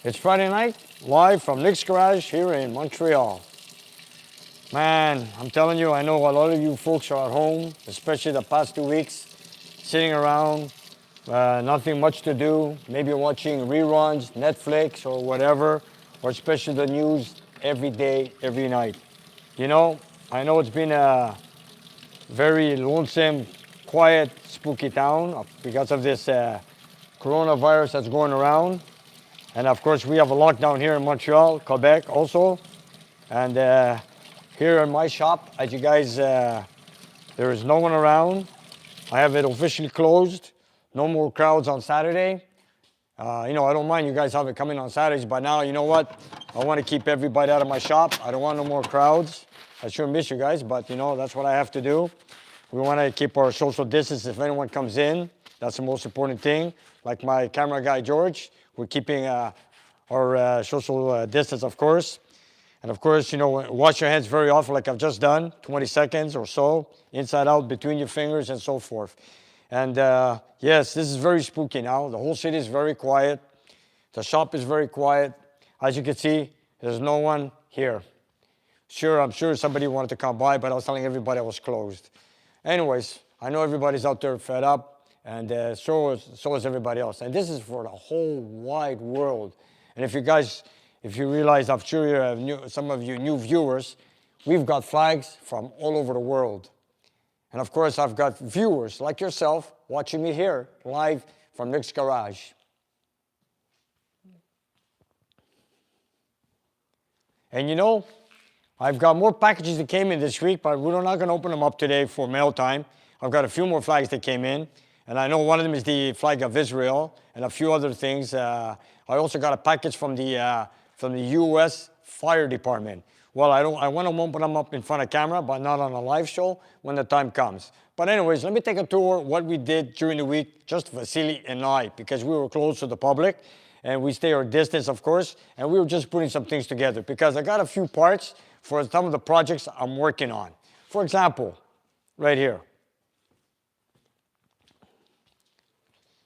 It's Friday night, live from Nick's Garage here in Montreal. Man, I'm telling you, I know a lot of you folks are at home, especially the past 2 weeks, sitting around, nothing much to do, maybe watching reruns, Netflix or whatever, or especially the news every day, every night. You know, I know it's been a very lonesome, quiet, spooky town because of this coronavirus that's going around. And of course, we have a lockdown here in Montreal, Quebec also. And here in my shop, as you guys, there is no one around. I have it officially closed. No more crowds on Saturday. I don't mind you guys have it coming on Saturdays, but now, you know what? I want to keep everybody out of my shop. I don't want no more crowds. I sure miss you guys, but that's what I have to do. We want to keep our social distance if anyone comes in. That's the most important thing. Like my camera guy, George, we're keeping our social distance, of course. And of course, wash your hands very often, like I've just done, 20 seconds or so, inside out, between your fingers, and so forth. And yes, this is very spooky now. The whole city is very quiet. The shop is very quiet. As you can see, there's no one here. Sure, I'm sure somebody wanted to come by, but I was telling everybody I was closed. Anyways, I know everybody's out there fed up, and so is everybody else. And this is for the whole wide world. And if you realize, I'm sure you have some of you new viewers, we've got flags from all over the world. And of course, I've got viewers like yourself watching me here, live from Nick's Garage. And I've got more packages that came in this week, but we're not going to open them up today for mail time. I've got a few more flags that came in, and I know one of them is the flag of Israel and a few other things. I also got a package from the U.S. Fire Department. Well, I want to open them up in front of camera, but not on a live show when the time comes. But anyways, let me take a tour of what we did during the week, just Vasily and I, because we were close to the public, and we stay our distance, of course, and we were just putting some things together, because I got a few parts for some of the projects I'm working on. For example, right here.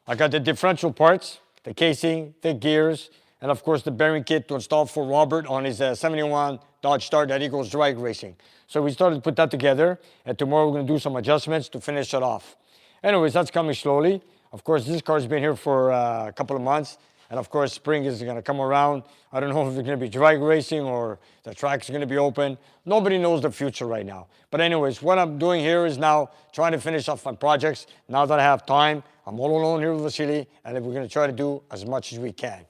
I got the differential parts, the casing, the gears, and of course the bearing kit to install for Robert on his 71 Dodge Start that he goes drag racing. So we started to put that together, and tomorrow we're going to do some adjustments to finish it off. Anyways, that's coming slowly. Of course, this car's been here for a couple of months, and of course spring is going to come around. I don't know if it's going to be drag racing or the track's going to be open. Nobody knows the future right now. But anyways, what I'm doing here is now trying to finish off my projects. Now that I have time, I'm all alone here with Vasily, and we're going to try to do as much as we can.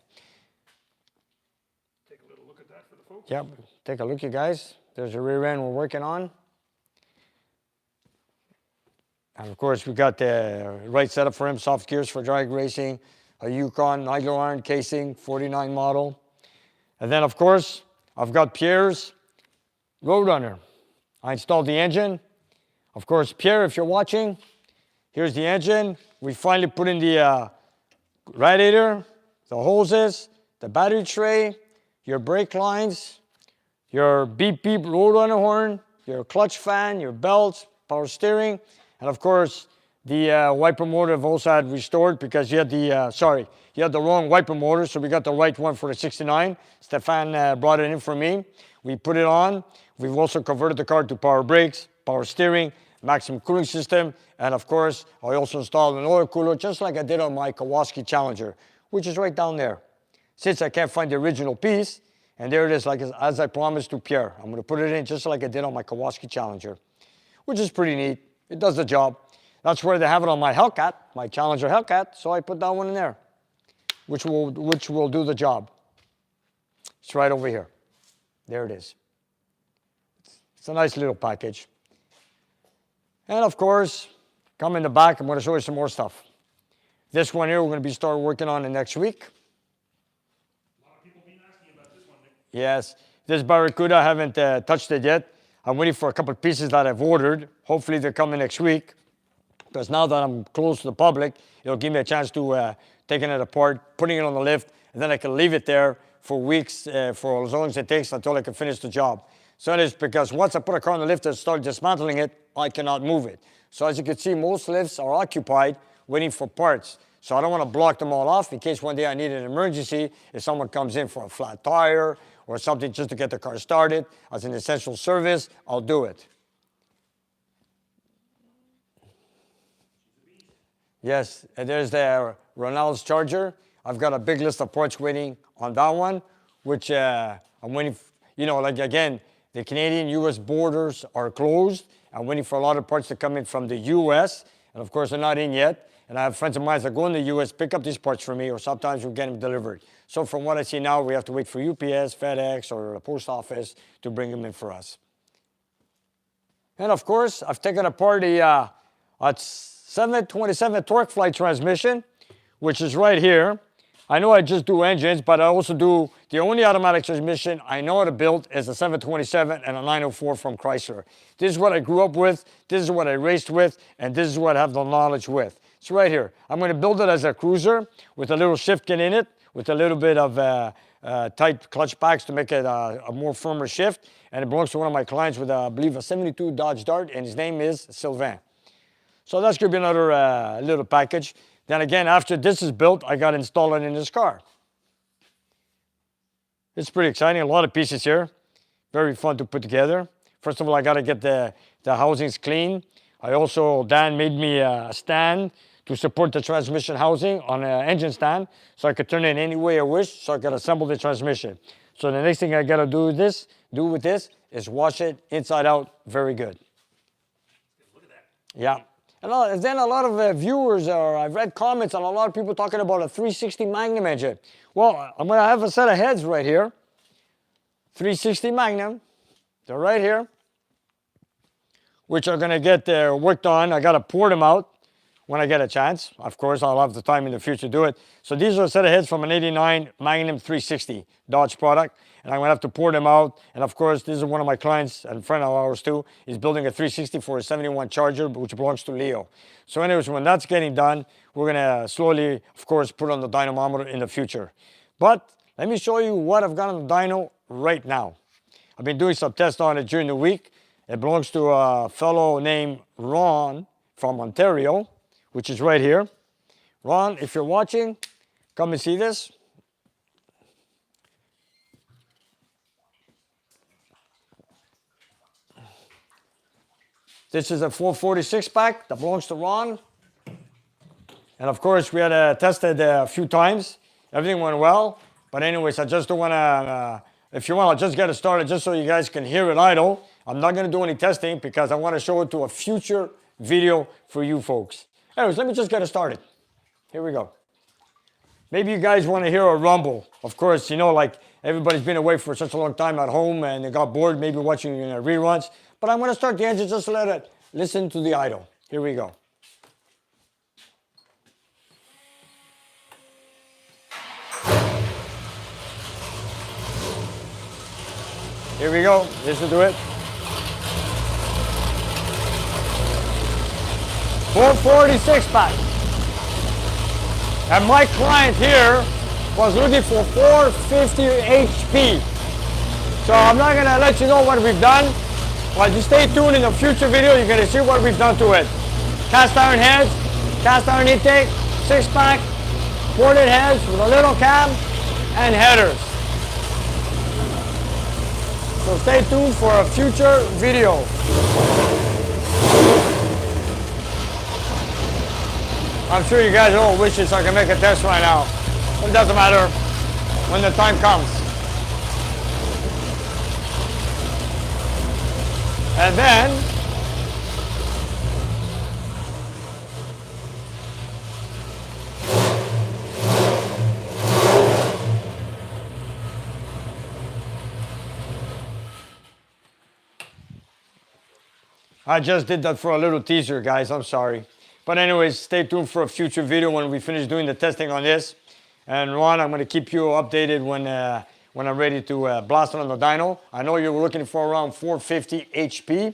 Take a little look at that for the folks. Yep, take a look, you guys. There's the rear end we're working on. And of course, we got the right setup for him, soft gears for drag racing, a Yukon nitro iron casing, 49 model. And then, of course, I've got Pierre's Roadrunner. I installed the engine. Of course, Pierre, if you're watching, here's the engine. We finally put in the radiator, the hoses, the battery tray, your brake lines, your beep beep Roadrunner horn, your clutch fan, your belts, power steering, and of course the wiper motor I've also had restored because you had the wrong wiper motor, so we got the right one for the 69. Stefan brought it in for me. We put it on. We've also converted the car to power brakes, power steering, maximum cooling system, and of course I also installed an oil cooler just like I did on my Kawasaki Challenger, which is right down there. Since I can't find the original piece, and there it is, like as I promised to Pierre. I'm going to put it in just like I did on my Kawasaki Challenger, which is pretty neat. It does the job. That's where they have it on my Hellcat, my Challenger Hellcat, so I put that one in there, which will do the job. It's right over here. There it is. It's a nice little package. And of course, come in the back, I'm going to show you some more stuff. This one here, we're going to start working on it next week. Yes, this Barracuda, I haven't touched it yet. I'm waiting for a couple of pieces that I've ordered. Hopefully they're coming next week. Because now that I'm close to the public, it'll give me a chance to taking it apart, putting it on the lift, and then I can leave it there for weeks, for as long as it takes until I can finish the job. So it is because once I put a car on the lift and start dismantling it, I cannot move it. So as you can see, most lifts are occupied waiting for parts. So I don't want to block them all off in case one day I need an emergency. If someone comes in for a flat tire or something just to get the car started as an essential service, I'll do it. Yes, and there's the Ronald's charger. I've got a big list of parts waiting on that one, which I'm waiting, like again, the Canadian-US borders are closed. I'm waiting for a lot of parts to come in from the US, and of course they're not in yet. And I have friends of mine that go in the US, pick up these parts for me, or sometimes we get them delivered. So from what I see now, we have to wait for UPS, FedEx, or the post office to bring them in for us. And of course, I've taken apart a 727 torque flight transmission, which is right here. I know I just do engines, but I also do, the only automatic transmission I know how to build is a 727 and a 904 from Chrysler. This is what I grew up with, this is what I raced with, and this is what I have the knowledge with. It's right here. I'm going to build it as a cruiser with a little shift kit in it, with a little bit of tight clutch packs to make it a more firmer shift. And it belongs to one of my clients with, I believe, a 72 Dodge Dart, and his name is Sylvain. So that's going to be another little package. Then again, after this is built, I got to install it in this car. It's pretty exciting. A lot of pieces here. Very fun to put together. First of all, I got to get the housings clean. Dan made me a stand to support the transmission housing on an engine stand, so I could turn it any way I wish, so I could assemble the transmission. So the next thing I got to do with this is wash it inside out very good. Look at that. Yeah. And then a lot of viewers, or I've read comments on a lot of people talking about a 360 Magnum engine. Well, I'm going to have a set of heads right here. 360 Magnum. They're right here, which are going to get worked on. I got to pour them out when I get a chance. Of course, I'll have the time in the future to do it. So these are a set of heads from an 89 Magnum 360 Dodge product. And I'm going to have to pour them out. And of course, this is one of my clients and friend of ours too. He's building a 360 for a 71 Charger, which belongs to Leo. So anyways, when that's getting done, we're going to slowly, of course, put on the dynamometer in the future. But let me show you what I've got on the dyno right now. I've been doing some tests on it during the week. It belongs to a fellow named Ron from Ontario, which is right here. Ron, if you're watching, come and see this. This is a 446 pack that belongs to Ron. And of course, we had tested a few times. Everything went well. But anyways, I just don't want to, if you want, I'll just get it started just so you guys can hear it idle. I'm not going to do any testing because I want to show it to a future video for you folks. Anyways, let me just get it started. Here we go. Maybe you guys want to hear a rumble. Of course, like everybody's been away for such a long time at home and they got bored maybe watching reruns. But I'm going to start the engine just to let it listen to the idle. Here we go. Here we go. Listen to it. 446 pack. And my client here was looking for 450 HP. So I'm not going to let you know what we've done. But just stay tuned in the future video. You're going to see what we've done to it. Cast iron heads, cast iron intake, 6-pack, ported heads with a little cab, and headers. So stay tuned for a future video. I'm sure you guys all wish I can make a test right now. But it doesn't matter when the time comes. And then I just did that for a little teaser, guys. I'm sorry. But anyways, stay tuned for a future video when we finish doing the testing on this. And Ron, I'm going to keep you updated when I'm ready to blast it on the dyno. I know you were looking for around 450 HP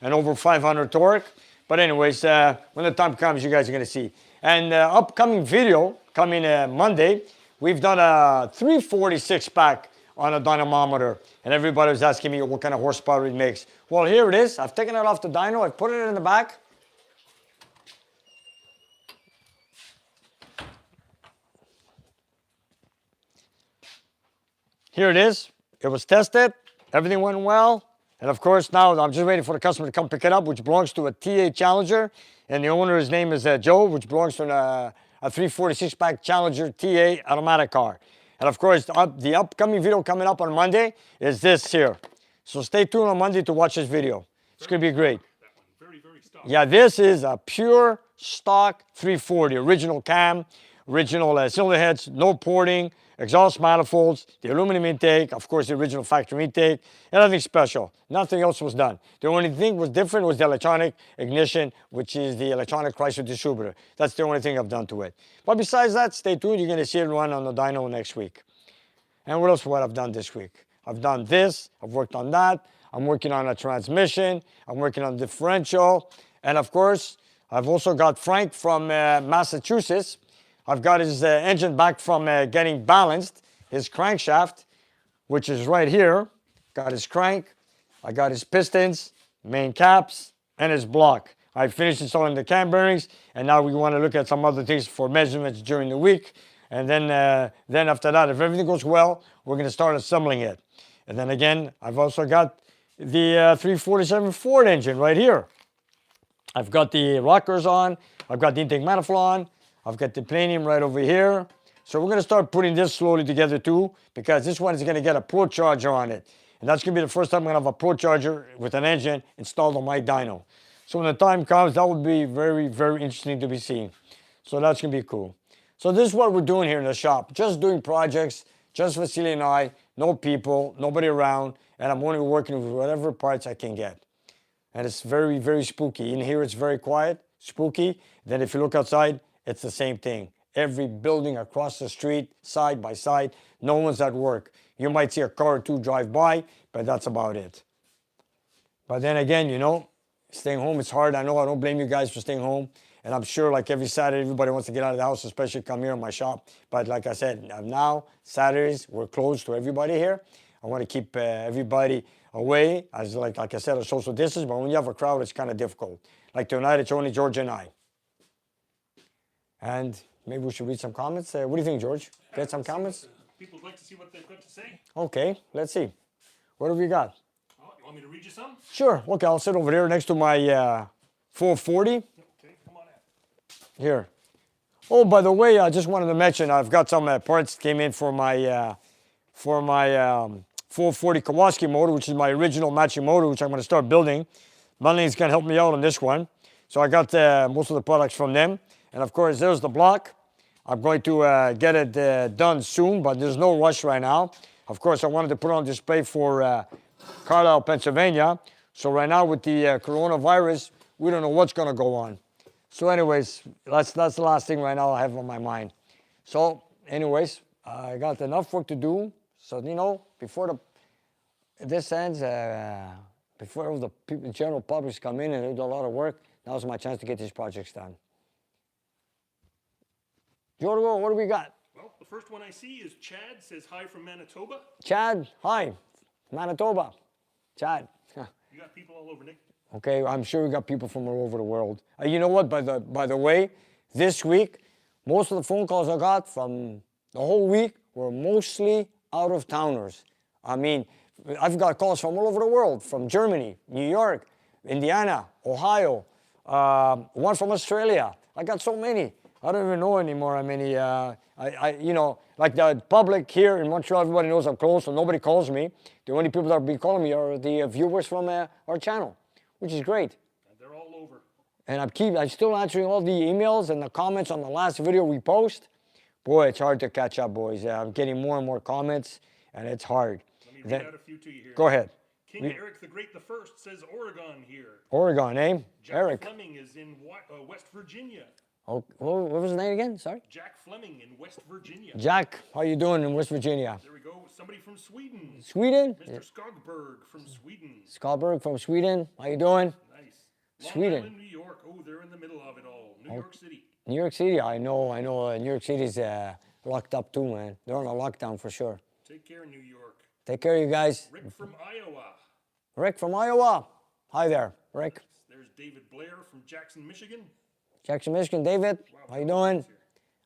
and over 500 torque. But anyways, when the time comes, you guys are going to see. And upcoming video, coming Monday, we've done a 346 pack on a dynamometer. And everybody was asking me what kind of horsepower it makes. Well, here it is. I've taken it off the dyno. I've put it in the back. here it is. It was tested. Everything went well. And of course, now I'm just waiting for the customer to come pick it up, which belongs to a TA Challenger. And the owner, his name is Joe, which belongs to a 346-pack Challenger TA automatic car. And of course, the upcoming video coming up on Monday is this here. So stay tuned on Monday to watch this video. It's going to be great. That one. Very stock. Yeah, this is a pure stock 340, original cam, original cylinder heads, no porting, exhaust manifolds, the aluminum intake, of course the original factory intake, nothing special. Nothing else was done. The only thing was different was the electronic ignition, which is the electronic Chrysler distributor. That's the only thing I've done to it. But besides that, stay tuned. You're going to see it run on the dyno next week. And what else what I've done this week? I've done this, I've worked on that, I'm working on a transmission, I'm working on differential, and of course, I've also got Frank from Massachusetts. I've got his engine back from getting balanced, his crankshaft, which is right here. Got his crank, I got his pistons, main caps, and his block. I finished installing the cam bearings, and now we want to look at some other things for measurements during the week. And then after that, if everything goes well, we're going to start assembling it. And then again, I've also got the 347 Ford engine right here. I've got the rockers on, I've got the intake manifold on, I've got the planium right over here. So we're going to start putting this slowly together too, because this one is going to get a Pro Charger on it. And that's going to be the first time I'm going to have a Pro Charger with an engine installed on my dyno. So when the time comes, that will be very, very interesting to be seen. So that's going to be cool. So this is what we're doing here in the shop. Just doing projects, just Vasily and I, no people, nobody around, and I'm only working with whatever parts I can get. And it's very, very spooky. In here it's very quiet, spooky. Then if you look outside, it's the same thing. Every building across the street, side by side, no one's at work. You might see a car or two drive by, but that's about it. But then again, you know, staying home is hard. I know I don't blame you guys for staying home. And I'm sure like every Saturday, everybody wants to get out of the house, especially come here in my shop. But like I said, now, Saturdays, we're closed to everybody here. I want to keep everybody away, as like I said, a social distance. But when you have a crowd, it's kind of difficult. Like tonight, it's only George and I. And maybe we should read some comments. What do you think, George? Get some comments? People would like to see what they've got to say. Okay, let's see. What have we got? Oh, you want me to read you some? Sure. Okay, I'll sit over there next to my 440. Okay, come on in. Here. Oh, by the way, I just wanted to mention I've got some parts came in for my 440 Kawasaki motor, which is my original matching motor, which I'm going to start building. Melanie's going to help me out on this one. So I got most of the products from them. And of course, there's the block. I'm going to get it done soon, but there's no rush right now. Of course, I wanted to put it on display for Carlisle, Pennsylvania. So right now with the coronavirus, we don't know what's going to go on. So anyways, that's the last thing right now I have on my mind. So anyways, I got enough work to do. So, you know, before this ends, before all the people, the general public come in and do a lot of work, now's my chance to get these projects done. Jorgo, what do we got? Well, the first one I see is Chad says hi from Manitoba. Chad, hi, Manitoba. Chad. You got people all over, Nick. Okay, I'm sure we got people from all over the world. You know what, by the way, this week, most of the phone calls I got from the whole week were mostly out-of-towners. I mean, I've got calls from all over the world, from Germany, New York, Indiana, Ohio, one from Australia. I got so many. I don't even know anymore how many. You know, like the public here in Montreal, everybody knows I'm close, so nobody calls me. The only people that have been calling me are the viewers from our channel, which is great. And they're all over. And I'm still answering all the emails and the comments on the last video we post. Boy, it's hard to catch up, boys. I'm getting more and more comments, and it's hard. Let me read out a few to you here. Go ahead. King Eric the Great the First says Oregon here. Oregon, eh? Jack Eric. Fleming is in West Virginia. Oh, what was his name again? Sorry? Jack Fleming in West Virginia. Jack, how you doing in West Virginia? There we go. Somebody from Sweden. Sweden? Mr. Skogberg from Sweden. Skogberg from Sweden. How you doing? Nice. Long Sweden. Island, New York. Oh, they're in the middle of it all. New York City. New York City, I know. New York City's locked up too, man. They're on a lockdown for sure. Take care, New York. Take care, you guys. Rick from Iowa. Rick from Iowa. Hi there, Rick. There's David Blair from Jackson, Michigan. Jackson, Michigan. David, Wow, how you doing? here.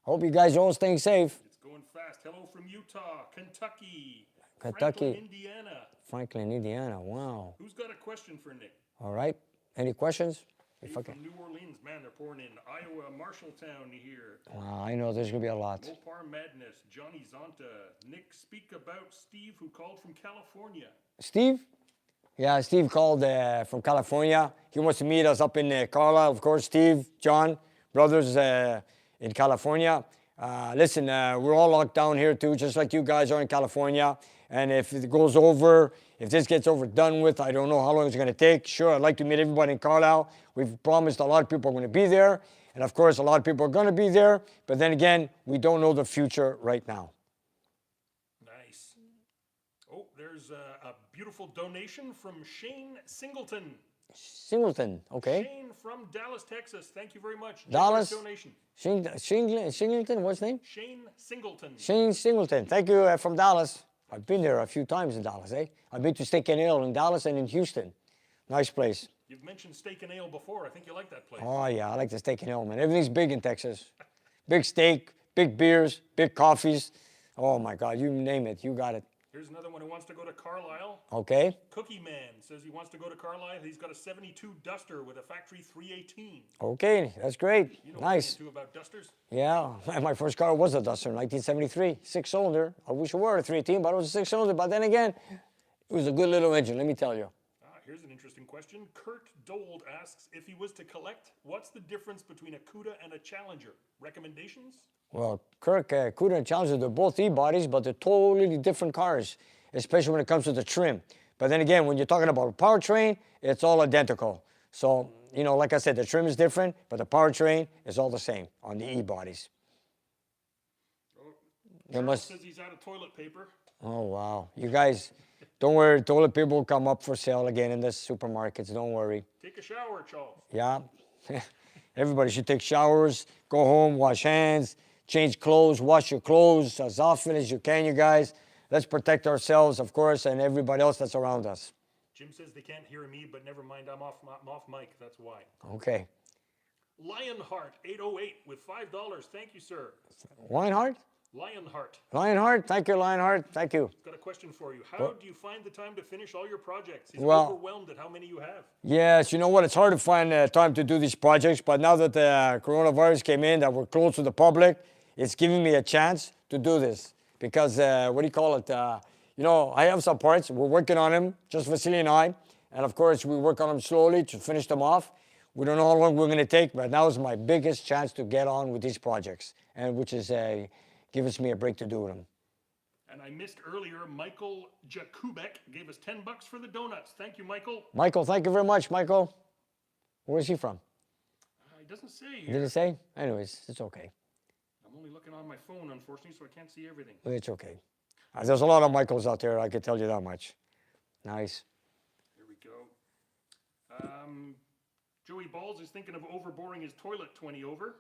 Hope you guys are all staying safe. It's going fast. Hello from Utah, Kentucky. Kentucky. Franklin, Indiana. Franklin, Indiana. Wow. Who's got a question for Nick? All right. Any questions? Hey, If I can. from New Orleans, man, they're pouring in. Iowa, Marshalltown here. Wow, I know there's going to be a lot. Mopar Madness, Johnny Zonta. Nick, speak about Steve who called from California. Steve? Yeah, Steve called from California. He wants to meet us up in Carlisle. Of course, Steve, John, brothers in California. Listen, we're all locked down here too, just like you guys are in California. And if it goes over, if this gets overdone with, I don't know how long it's going to take. Sure, I'd like to meet everybody in Carlisle. We've promised a lot of people are going to be there. And of course, a lot of people are going to be there. But then again, we don't know the future right now. Nice. Oh, there's a beautiful donation from Shane Singleton. Singleton, okay. Shane from Dallas, Texas. Thank you very much. Dallas? Donation. Singleton, what's his name? Shane Singleton. Shane Singleton. Thank you from Dallas. I've been there a few times in Dallas, eh? I've been to Steak and Ale in Dallas and in Houston. Nice place. You've mentioned Steak and Ale before. I think you like that place. Oh, yeah, I like the Steak and Ale, man. Everything's big in Texas. Big steak, big beers, big coffees. Oh, my God, you name it. You got it. Here's another one who wants to go to Carlisle. Okay. Cookie Man says he wants to go to Carlisle. He's got a 72 Duster with a factory 318. Okay, that's great. You know Nice. what too about Dusters? Yeah, my first car was a Duster in 1973, six-cylinder. I wish it were a 318, but it was a six-cylinder. But then again, it was a good little engine, let me tell you. Here's an interesting question. Kurt Dold asks, if he was to collect, what's the difference between a CUDA and a Challenger? Recommendations? Well, Kirk, CUDA and Challenger, they're both E-bodies, but they're totally different cars, especially when it comes to the trim. But then again, when you're talking about powertrain, it's all identical. So, you know, like I said, the trim is different, but the powertrain is all the same on the E-bodies. Charles says he's out of toilet paper. Oh, wow. You guys, don't worry, toilet paper will come up for sale again in the supermarkets, don't worry. Take a shower, Charles. Yeah. Everybody should take showers, go home, wash hands, change clothes, wash your clothes as often as you can, you guys. Let's protect ourselves, of course, and everybody else that's around us. Jim says they can't hear me, but never mind, I'm off mic, that's why. Okay. Lionheart 808 with $5. Thank you, sir. Lionheart? Lionheart. Lionheart, thank you, Lionheart, thank you. Got a question for you. How do you find the time to finish all your projects? He's Well, overwhelmed at how many you have. Yes, you know what? It's hard to find time to do these projects, but now that the coronavirus came in, that we're close to the public, it's giving me a chance to do this. Because, what do you call it? You know, I have some parts. We're working on them, just Vasily and I. And of course, we work on them slowly to finish them off. We don't know how long we're going to take, but now is my biggest chance to get on with these projects, and which is gives me a break to do them. And I missed earlier, Michael Jakubek gave us $10 for the donuts. Thank you, Michael. Michael, thank you very much, Michael. Where's he from? He doesn't say here. Did it say? Anyways, it's okay. I'm only looking on my phone, unfortunately, so I can't see everything. It's okay. There's a lot of Michaels out there, I can tell you that much. Nice. Here we go. Joey Balls is thinking of overboring his toilet 20 over.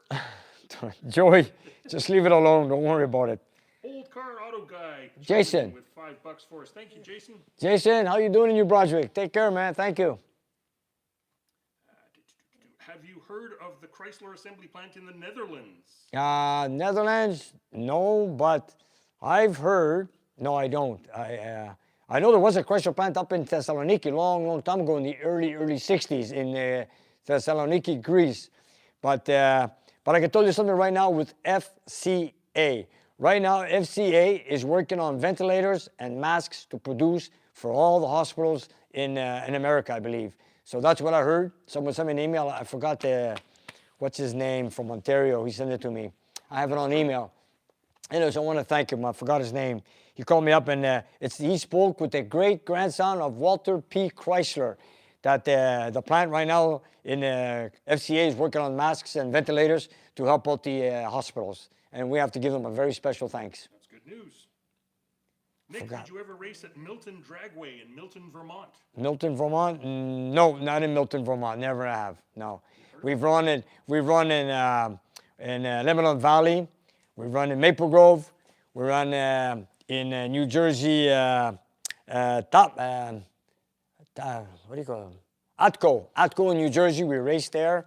Joey, just leave it alone. Don't worry about it. Old car auto guy. Jason. With $5 for us. Thank you, Jason. Jason, how you doing in New Brunswick? Take care, man. Thank you. Have you heard of the Chrysler assembly plant in the Netherlands? Netherlands? No, but I've heard. No, I don't. I know there was a Chrysler plant up in Thessaloniki long time ago in the early 60s in Thessaloniki, Greece. But I can tell you something right now with FCA. Right now, FCA is working on ventilators and masks to produce for all the hospitals in America, I believe. So that's what I heard. Someone sent me an email. I forgot what's his name from Ontario. He sent it to me. I have it on email. Anyways, I want to thank him. I forgot his name. He called me up, and he spoke with the great-grandson of Walter P. Chrysler, that the plant right now in FCA is working on masks and ventilators to help out the hospitals. And we have to give them a very special thanks. That's good news. Nick, did you ever race at Milton Dragway in Milton, Vermont? Milton, Vermont? No, not in Milton, Vermont. Never have. No. We've run in Lebanon Valley. We run in Maple Grove. We run in New Jersey, what do you call them? Atco in New Jersey. We raced there.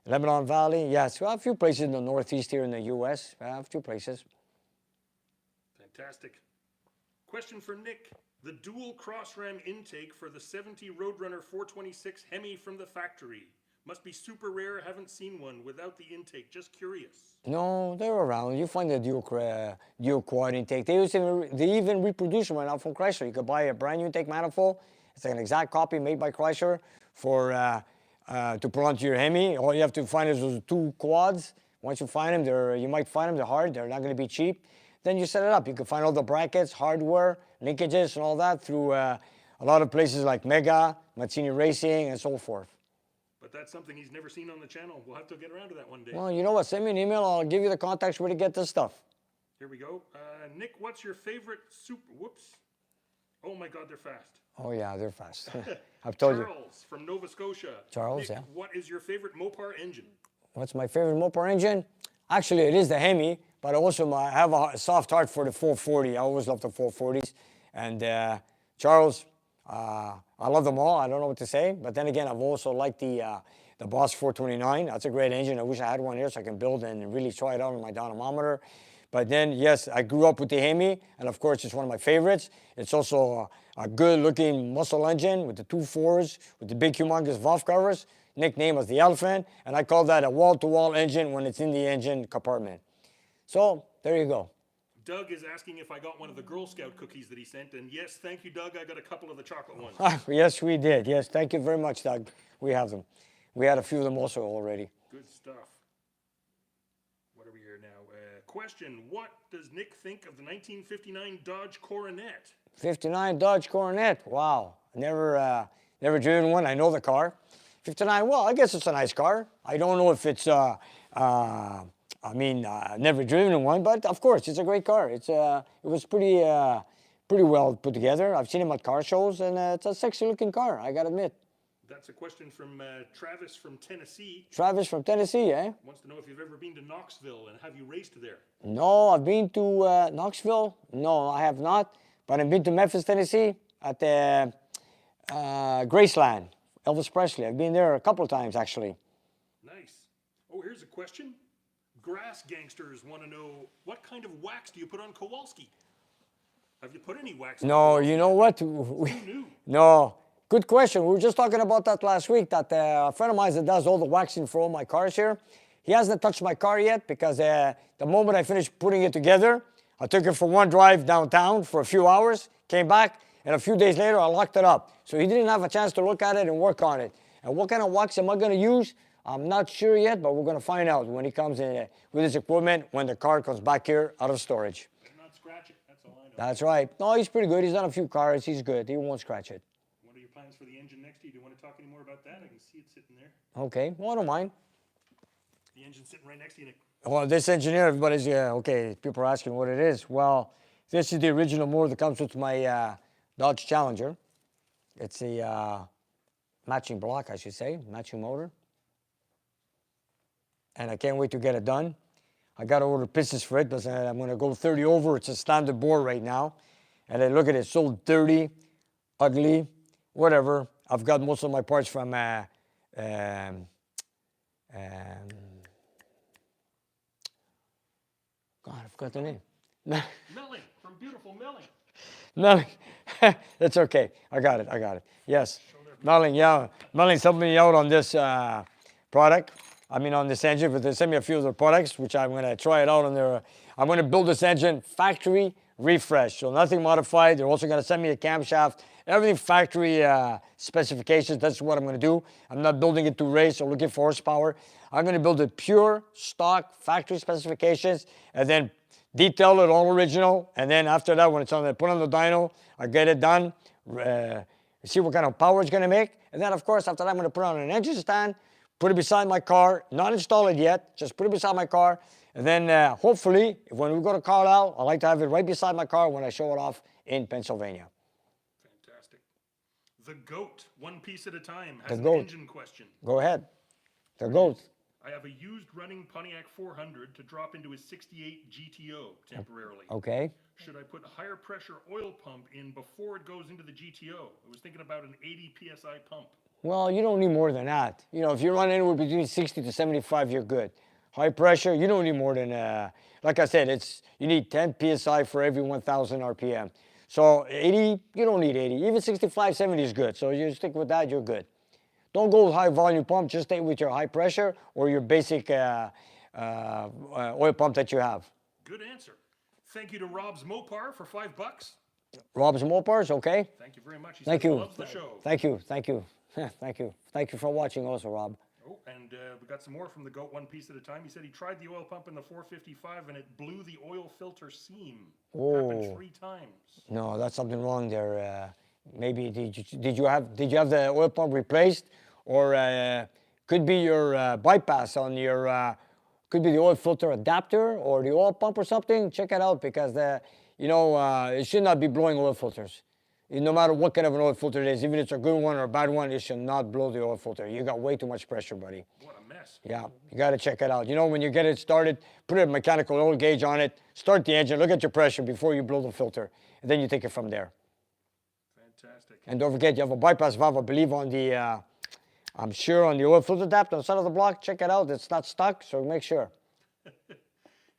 Lebanon Valley. Yes, a few places in the Northeast here in the U.S. A few places. Fantastic. Question for Nick. The dual cross-ram intake for the 70 Roadrunner 426 Hemi from the factory. Must be super rare, haven't seen one without the intake, just curious. No, they're around. You find the dual quad intake. They even reproduce them right now from Chrysler. You could buy a brand new intake manifold. It's like an exact copy made by Chrysler for to put onto your Hemi. All you have to find is those two quads. Once you find them, you might find them. They're hard. They're not going to be cheap. Then you set it up. You can find all the brackets, hardware, linkages, and all that through a lot of places like Mega, Mazzini Racing, and so forth. But that's something he's never seen on the channel. We'll have to get around to that one day. Well, you know what? Send me an email. I'll give you the contacts where to get this stuff. Here we go. Nick, what's your favorite Whoops. Oh my God, they're fast. Oh yeah, they're fast. I've told you. Charles from Nova Scotia. Charles, Nick, yeah. what is your favorite Mopar engine? What's my favorite Mopar engine? Actually, it is the Hemi, but also I have a soft heart for the 440. I always love the 440s. And Charles, I love them all. I don't know what to say. But then again, I've also liked the Boss 429. That's a great engine. I wish I had one here so I can build and really try it out on my dynamometer. But then, yes, I grew up with the Hemi, and of course, it's one of my favorites. It's also a good-looking muscle engine with the 2.4s, with the big, humongous valve covers, nicknamed as the Elephant, and I call that a wall-to-wall engine when it's in the engine compartment. So, there you go. Doug is asking if I got one of the Girl Scout cookies that he sent, and yes, thank you, Doug. I got a couple of the chocolate ones. Yes, we did. Yes, thank you very much, Doug. We have them. We had a few of them also already. Good stuff. What are we here now? Question, what does Nick think of the 1959 Dodge Coronet? 59 Dodge Coronet. Wow. Never driven one. I know the car. 59, well, I guess it's a nice car. I don't know if it's, never driven one, but of course, it's a great car. It was pretty well put together. I've seen him at car shows, and it's a sexy-looking car, I gotta admit. That's a question from Travis from Tennessee. Travis from Tennessee, eh? Wants to know if you've ever been to Knoxville and have you raced there? No, I've been to Knoxville. No, I have not. But I've been to Memphis, Tennessee at the Graceland, Elvis Presley. I've been there a couple of times, actually. Nice. Oh, here's a question. Grass gangsters want to know, what kind of wax do you put on Kowalski? Have you put any wax on No, Kowalski? you know what? Who knew? No. Good question. We were just talking about that last week, that a friend of mine that does all the waxing for all my cars here, he hasn't touched my car yet because the moment I finished putting it together, I took it for one drive downtown for a few hours, came back, and a few days later I locked it up. So he didn't have a chance to look at it and work on it. And what kind of wax am I going to use? I'm not sure yet, but we're going to find out when he comes in with his equipment when the car comes back here out of storage. Not scratch it, that's all I know. That's right. No, he's pretty good. He's done a few cars. He's good. He won't scratch it. What are your plans for the engine next to you? Do you want to talk any more about that? I can see it sitting there. Okay. Well, I don't mind. The engine's sitting right next to you, Nick. Well, this engineer, everybody's, okay, people are asking what it is. Well, this is the original motor that comes with my Dodge Challenger. It's a matching block, I should say, matching motor. And I can't wait to get it done. I got to order pistons for it, but I'm going to go 30 over. It's a standard bore right now. And then look at it, so dirty, ugly, whatever. I've got most of my parts from God, I forgot the name. Melling, from beautiful Melling. Melling. It's okay. I got it. Yes. Melling, yeah. Melling's helping me out on this product. I mean, on this engine, but they sent me a few of their products, which I'm going to try it out on their. I'm going to build this engine factory refresh, so nothing modified. They're also going to send me a camshaft, everything factory specifications. That's what I'm going to do. I'm not building it to race or looking for horsepower. I'm going to build it pure stock factory specifications, and then detail it all original. And then after that, when it's on, put on the dyno, I get it done. See what kind of power it's going to make, and then of course after that, I'm going to put it on an engine stand. Put it beside my car, not install it yet, just put it beside my car. And then hopefully, when we go to Carlisle, I like to have it right beside my car when I show it off in Pennsylvania. Fantastic. The GOAT, one piece at a time, has an engine question. Go ahead. The GOAT. I have a used running Pontiac 400 to drop into his 68 GTO temporarily. Okay. Should I put a higher pressure oil pump in before it goes into the GTO? I was thinking about an 80 PSI pump. Well, you don't need more than that. You know, if you run anywhere between 60 to 75, you're good. High pressure, you don't need more than, like I said, you need 10 PSI for every 1,000 RPM. So 80, you don't need 80. Even 65, 70 is good. So you stick with that, you're good. Don't go with high volume pump. Just stay with your high pressure or your basic oil pump that you have. Good answer. Thank you to Rob's Mopar for $5. Rob's Mopars, okay? Thank you very much. He Thank says he you. loves the show. Thank you. Thank you. Thank you. Thank you for watching also, Rob. Oh, and we got some more from the goat, one piece at a time. He said he tried the oil pump in the 455 and it blew the oil filter seam. Happened 3 times. No, that's something wrong there. Maybe did you have the oil pump replaced, or could be your bypass on your could be the oil filter adapter or the oil pump or something. Check it out because it should not be blowing oil filters. No matter what kind of an oil filter it is, even if it's a good one or a bad one, it should not blow the oil filter. You got way too much pressure, buddy. What a mess. Yeah, you got to check it out. When you get it started, put a mechanical oil gauge on it, start the engine, look at your pressure before you blow the filter, and then you take it from there. Fantastic. And don't forget, you have a bypass valve, I believe, on the, I'm sure on the oil filter adapter on the side of the block. Check it out. It's not stuck, so make sure.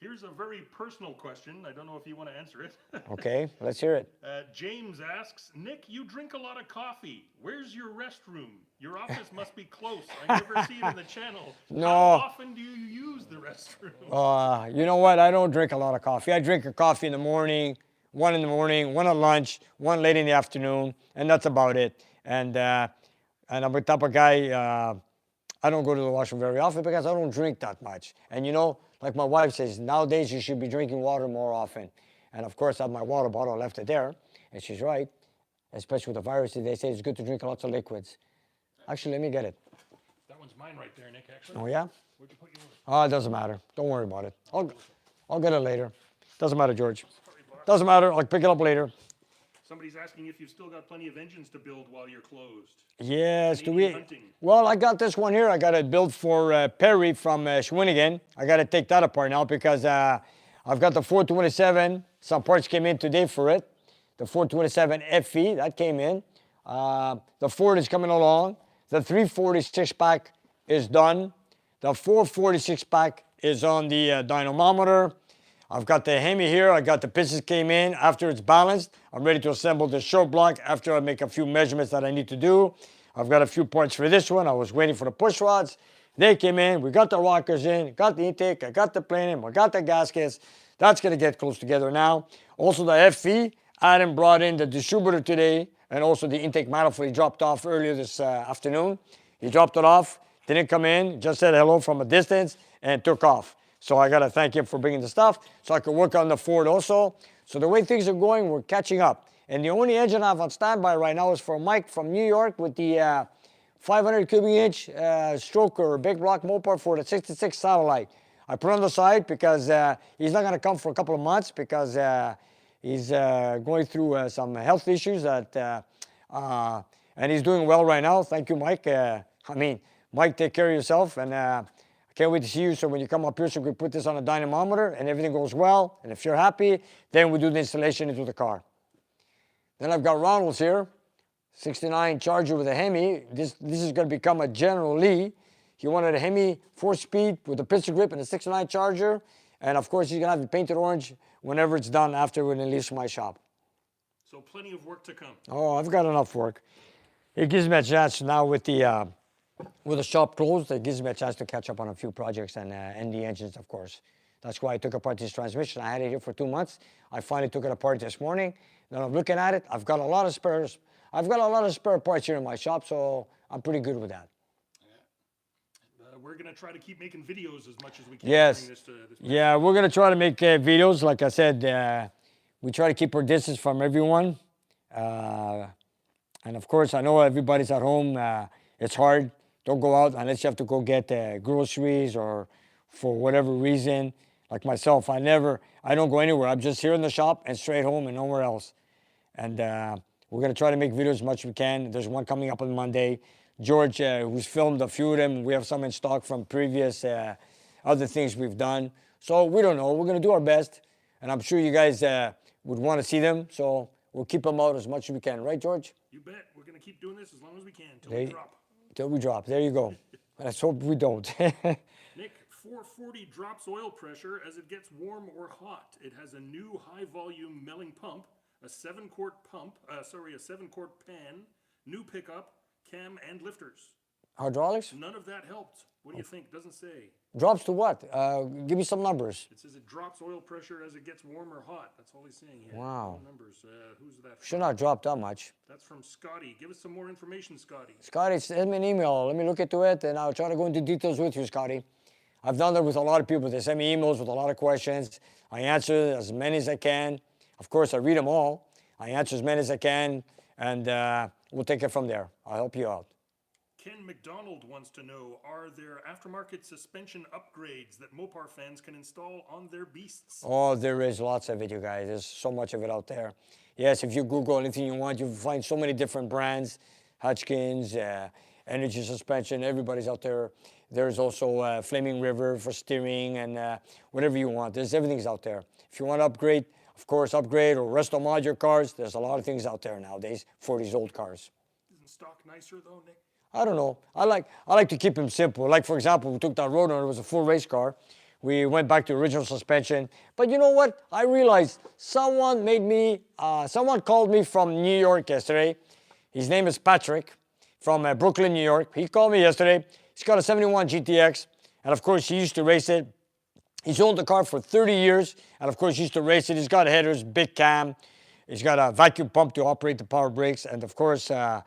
Here's a very personal question. I don't know if you want to answer it. Okay, let's hear it. James asks, Nick, you drink a lot of coffee. Where's your restroom? Your office must be close. I never see it in the channel. No. How often do you use the restroom? You know what? I don't drink a lot of coffee. I drink a coffee in the morning, one in the morning, one at lunch, one late in the afternoon, and that's about it. And I'm the type of guy, I don't go to the washroom very often because I don't drink that much. And like my wife says, nowadays you should be drinking water more often. And of course, I have my water bottle, I left it there. And she's right, especially with the viruses, they say it's good to drink lots of liquids. Actually, let me get it. That one's mine right there, Nick, actually. Oh, yeah? Where'd you put yours? Oh, it doesn't matter. Don't worry about it. I'll get it later. Doesn't matter, George. Doesn't matter. I'll pick it up later. Somebody's asking if you've still got plenty of engines to build while you're closed. Yes, do we? Hunting. Well, I got this one here. I got it built for Perry from Shawinigan. I got to take that apart now because I've got the 427. Some parts came in today for it. The 427 FE, that came in. The Ford is coming along. The 346 pack is done. The 446 pack is on the dynamometer. I've got the Hemi here. I got the pistons came in. After it's balanced, I'm ready to assemble the short block after I make a few measurements that I need to do. I've got a few parts for this one. I was waiting for the push rods. They came in. We got the rockers in, got the intake, I got the plane in, I got the gaskets. That's going to get close together now. Also the FE, Adam brought in the distributor today and also the intake manifold he dropped off earlier this afternoon. He dropped it off, didn't come in, just said hello from a distance and took off. So I got to thank him for bringing the stuff so I could work on the Ford also. So the way things are going, we're catching up. And the only engine I have on standby right now is for Mike from New York with the 500 cubic inch stroker big block Mopar for the 66 satellite. I put it on the side because he's not going to come for a couple of months because he's going through some health issues that, and he's doing well right now. Thank you, Mike. Mike, take care of yourself, and I can't wait to see you. So when you come up here, so we put this on a dynamometer, and everything goes well, and if you're happy, then we do the installation into the car. Then I've got Ronald's here, 69 Charger with a Hemi. This is going to become a General Lee. He wanted a Hemi 4-speed with a pistol grip and a 69 Charger, and of course he's going to have it painted orange whenever it's done after when it leaves my shop. So plenty of work to come. Oh, I've got enough work. It gives me a chance now with the shop closed. It gives me a chance to catch up on a few projects and the engines, of course. That's why I took apart this transmission. I had it here for 2 months. I finally took it apart this morning. Then I'm looking at it. I've got a lot of spares. I've got a lot of spare parts here in my shop, so I'm pretty good with that. We're going to try to keep making videos as much as we can. Yes. This Yeah, we're going to try to make videos. Like I said, we try to keep our distance from everyone. And of course, I know everybody's at home. It's hard. Don't go out unless you have to go get groceries or for whatever reason. Like myself, I don't go anywhere. I'm just here in the shop and straight home and nowhere else. And we're going to try to make videos as much as we can. There's one coming up on Monday. George, who's filmed a few of them. We have some in stock from previous other things we've done. So we don't know. We're going to do our best. And I'm sure you guys would want to see them. So we'll keep them out as much as we can. Right, George? You bet. We're going to keep doing this as long as we can until we drop. Till we drop. There you go. Let's hope we don't. Nick, 440 drops oil pressure as it gets warm or hot. It has a new high-volume milling pump, a 7-quart pump, a 7-quart pan, new pickup, cam, and lifters. Hydraulics? None of that helped. What do you think? Doesn't say. Drops to what? Give me some numbers. It says it drops oil pressure as it gets warm or hot. That's all he's saying here. Wow. No numbers. Who's that from? Should not drop that much. That's from Scotty. Give us some more information, Scotty. Scotty, send me an email. Let me look into it, and I'll try to go into details with you, Scotty. I've done that with a lot of people. They send me emails with a lot of questions. I answer as many as I can. Of course, I read them all. I answer as many as I can, and we'll take it from there. I'll help you out. Ken McDonald wants to know, are there aftermarket suspension upgrades that Mopar fans can install on their beasts? Oh, there is lots of it, you guys. There's so much of it out there. Yes, if you Google anything you want, you'll find so many different brands. Hutchkins, Energy Suspension, everybody's out there. There's also Flaming River for steering and whatever you want. Everything's out there. If you want to upgrade, of course, upgrade or resto mod your cars. There's a lot of things out there nowadays for these old cars. Isn't stock nicer though, Nick? I don't know. I like to keep them simple. Like, for example, we took that Roadrunner. It was a full race car. We went back to original suspension. But you know what? I realized someone called me from New York yesterday. His name is Patrick from Brooklyn, New York. He called me yesterday. He's got a 71 GTX. And, of course, he used to race it. He's owned the car for 30 years. And, of course, he used to race it. He's got headers, big cam. He's got a vacuum pump to operate the power brakes. And, of course, now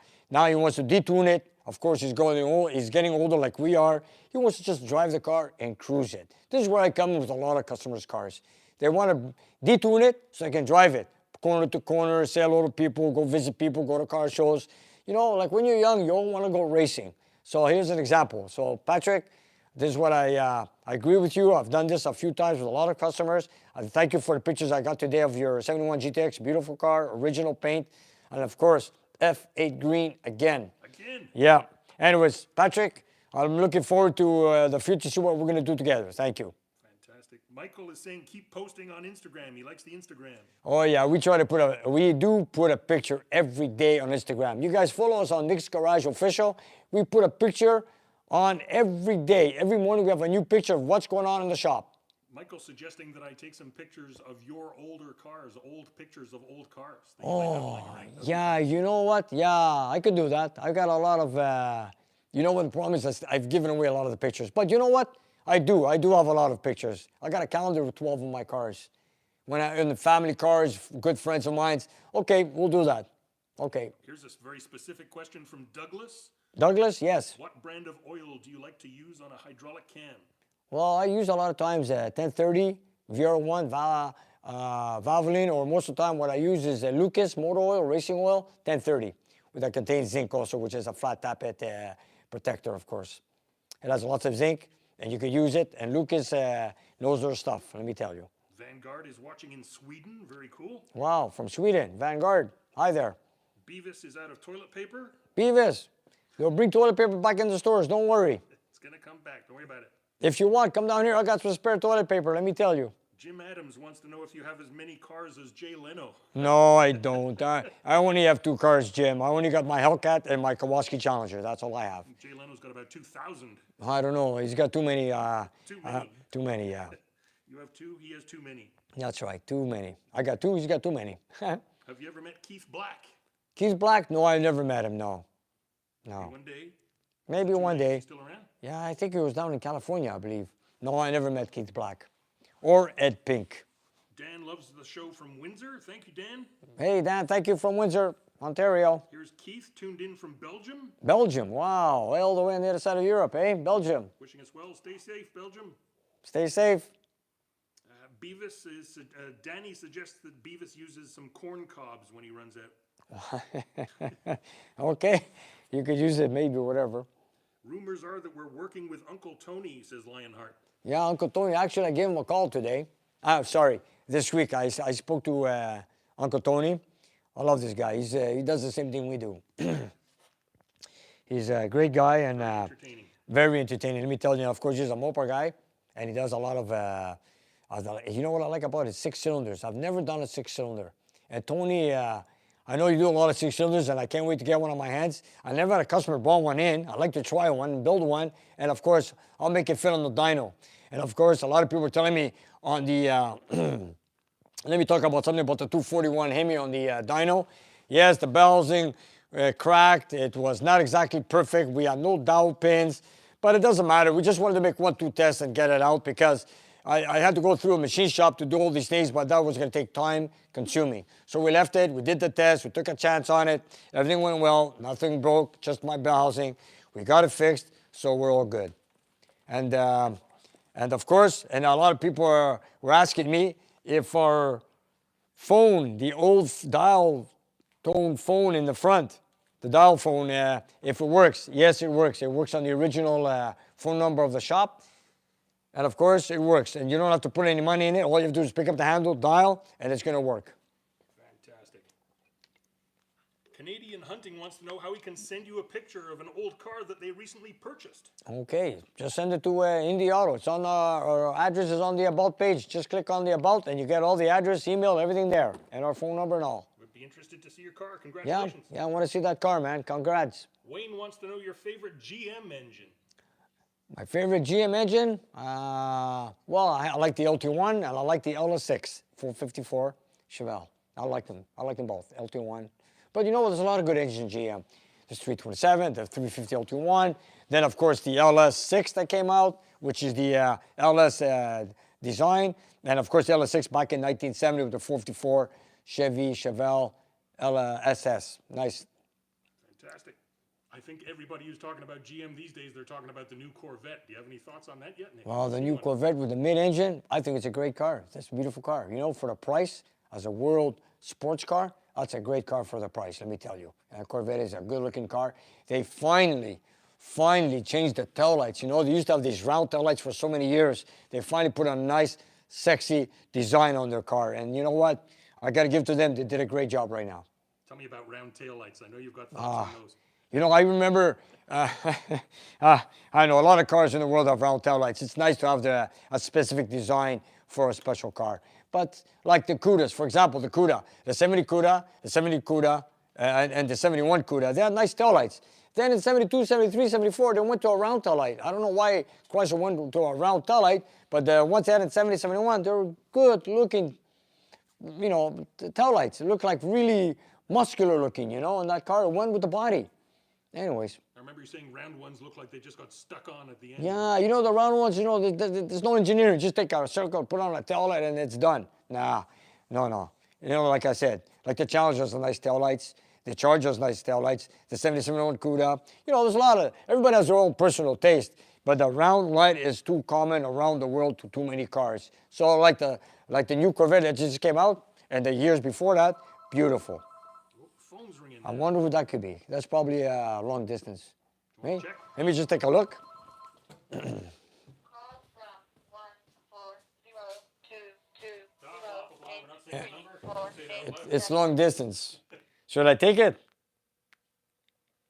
he wants to detune it. Of course, he's getting older like we are. He wants to just drive the car and cruise it. This is where I come in with a lot of customers' cars. They want to detune it so they can drive it. Corner to corner, say hello to people, go visit people, go to car shows. You know, like when you're young, you don't want to go racing. So here's an example. So Patrick, this is what I agree with you. I've done this a few times with a lot of customers. I thank you for the pictures I got today of your 71 GTX. Beautiful car, original paint. And of course, F8 green again. Yeah. Anyways, Patrick, I'm looking forward to the future, see what we're going to do together. Thank you. Fantastic. Michael is saying keep posting on Instagram. He likes the Instagram. Oh, yeah. We do put a picture every day on Instagram. You guys follow us on Nick's Garage Official. We put a picture on every day. Every morning we have a new picture of what's going on in the shop. Michael's suggesting that I take some pictures of your older cars, old pictures of old cars. Oh, yeah, you know what? Yeah, I could do that. I got a lot of, you know what the problem is? I've given away a lot of the pictures. But you know what? I do have a lot of pictures. I got a calendar with 12 of my cars. When in the family cars, good friends of mine. Okay, we'll do that. Okay. Here's a very specific question from Douglas. Douglas, yes. What brand of oil do you like to use on a hydraulic cam? Well, I use a lot of times 1030, VR1, Valvoline, or most of the time what I use is Lucas motor oil, racing oil, 1030, that contains zinc also, which is a flat tappet protector, of course. It has lots of zinc, and you can use it, and Lucas knows their stuff, let me tell you. Vanguard is watching in Sweden, very cool. Wow, from Sweden, Vanguard, hi there. Beavis is out of toilet paper. Beavis, they'll bring toilet paper back in the stores, don't worry. It's gonna come back, don't worry about it. If you want, come down here. I got some spare toilet paper, let me tell you. Jim Adams wants to know if you have as many cars as Jay Leno. No, I don't. I only have 2 cars, Jim. I only got my Hellcat and my Kawasaki Challenger. That's all I have. Jay Leno's got about 2,000. I don't know. He's got too many. Too many. Yeah. You have 2, he has too many. That's right, too many. I got 2, he's got too many. Have you ever met Keith Black? Keith Black? No, I never met him, no. Maybe one day? Maybe one day. Still around? Yeah, I think he was down in California, I believe. No, I never met Keith Black. Or Ed Pink. Dan loves the show from Windsor. Thank you, Dan. Hey, Dan, thank you from Windsor, Ontario. Here's Keith tuned in from Belgium. Belgium, wow. All the way on the other side of Europe, eh? Belgium. Wishing us well. Stay safe, Belgium. Stay safe. Danny suggests that Beavis uses some corn cobs when he runs out. Okay, you could use it maybe, whatever. Rumors are that we're working with Uncle Tony, says Lionheart. Yeah, Uncle Tony. Actually, I gave him a call today. This week I spoke to Uncle Tony. I love this guy. He does the same thing we do. He's a great guy and very entertaining. Let me tell you, of course, he's a Mopar guy, and he does a lot of, you know what I like about it? 6 cylinders. I've never done a 6-cylinder. And Tony, I know you do a lot of 6 cylinders, and I can't wait to get one on my hands. I never had a customer brought one in. I'd like to try one, build one, and of course, I'll make it fit on the dyno. And of course, a lot of people are telling me on the Let me talk about something about the 241 Hemi on the dyno. Yes, the bell housing cracked. It was not exactly perfect. We had no dowel pins, but it doesn't matter. We just wanted to make 1-2 tests and get it out because I had to go through a machine shop to do all these things, but that was going to take time consuming. So we left it. We did the test. We took a chance on it. Everything went well. Nothing broke, just my bell housing. We got it fixed, so we're all good. And of course, and a lot of people were asking me if our phone, the old dial tone phone in the front, the dial phone, if it works. Yes, it works. It works on the original phone number of the shop. And of course, it works. And you don't have to put any money in it. All you have to do is pick up the handle, dial, and it's going to work. Fantastic. Canadian Hunting wants to know how he can send you a picture of an old car that they recently purchased. Okay, just send it to Indie Auto. It's on our address is on the About page. Just click on the About, and you get all the address, email, everything there, and our phone number and all. Would be interested to see your car. Congratulations. Yeah, I want to see that car, man. Congrats. Wayne wants to know your favorite GM engine. My favorite GM engine? Well, I like the LT1 and I like the LS6 454 Chevelle. I like them. I like them both, LT1. But you know, there's a lot of good engines in GM. There's 327, the 350 LT1. Then, of course, the LS6 that came out, which is the LS design. And, of course, the LS6 back in 1970 with the 454 Chevelle LSS. Nice. Fantastic. I think everybody who's talking about GM these days, they're talking about the new Corvette. Do you have any thoughts on that yet, Nick? Well, the new Corvette with the mid-engine, I think it's a great car. It's a beautiful car. You know, for the price, as a world sports car, that's a great car for the price, let me tell you. Corvette is a good-looking car. They finally changed the taillights. You know, they used to have these round taillights for so many years. They finally put a nice, sexy design on their car. And you know what? I got to give to them. They did a great job right now. Tell me about round taillights. I know you've got thoughts on those. You know, I remember, I know a lot of cars in the world have round taillights. It's nice to have a specific design for a special car. But like the Cudas, for example, the Cuda, the 70 Cuda, the 70 Cuda, and the 71 Cuda, they had nice taillights. Then in 72, 73, 74, they went to a round taillight. I don't know why Chrysler went to a round taillight, but the ones they had in 70, 71, they were good looking, you know, taillights. It looked like really muscular looking, you know, and that car went with the body. Anyways. I remember you saying round ones look like they just got stuck on at the end. Yeah, you know, the round ones, you know, there's no engineering. Just take a circle, put on a taillight, and it's done. Nah, no. You know, like I said, like the Challenger's nice taillights. The Charger's nice taillights. The 7701 Cuda. You know, there's a lot of, everybody has their own personal taste. But the round light is too common around the world to too many cars. So like the new Corvette that just came out, and the years before that, beautiful. Phone's ringing. I wonder who that could be. That's probably a long distance. Hey, check? let me just take a look. It's long distance. Should I take it?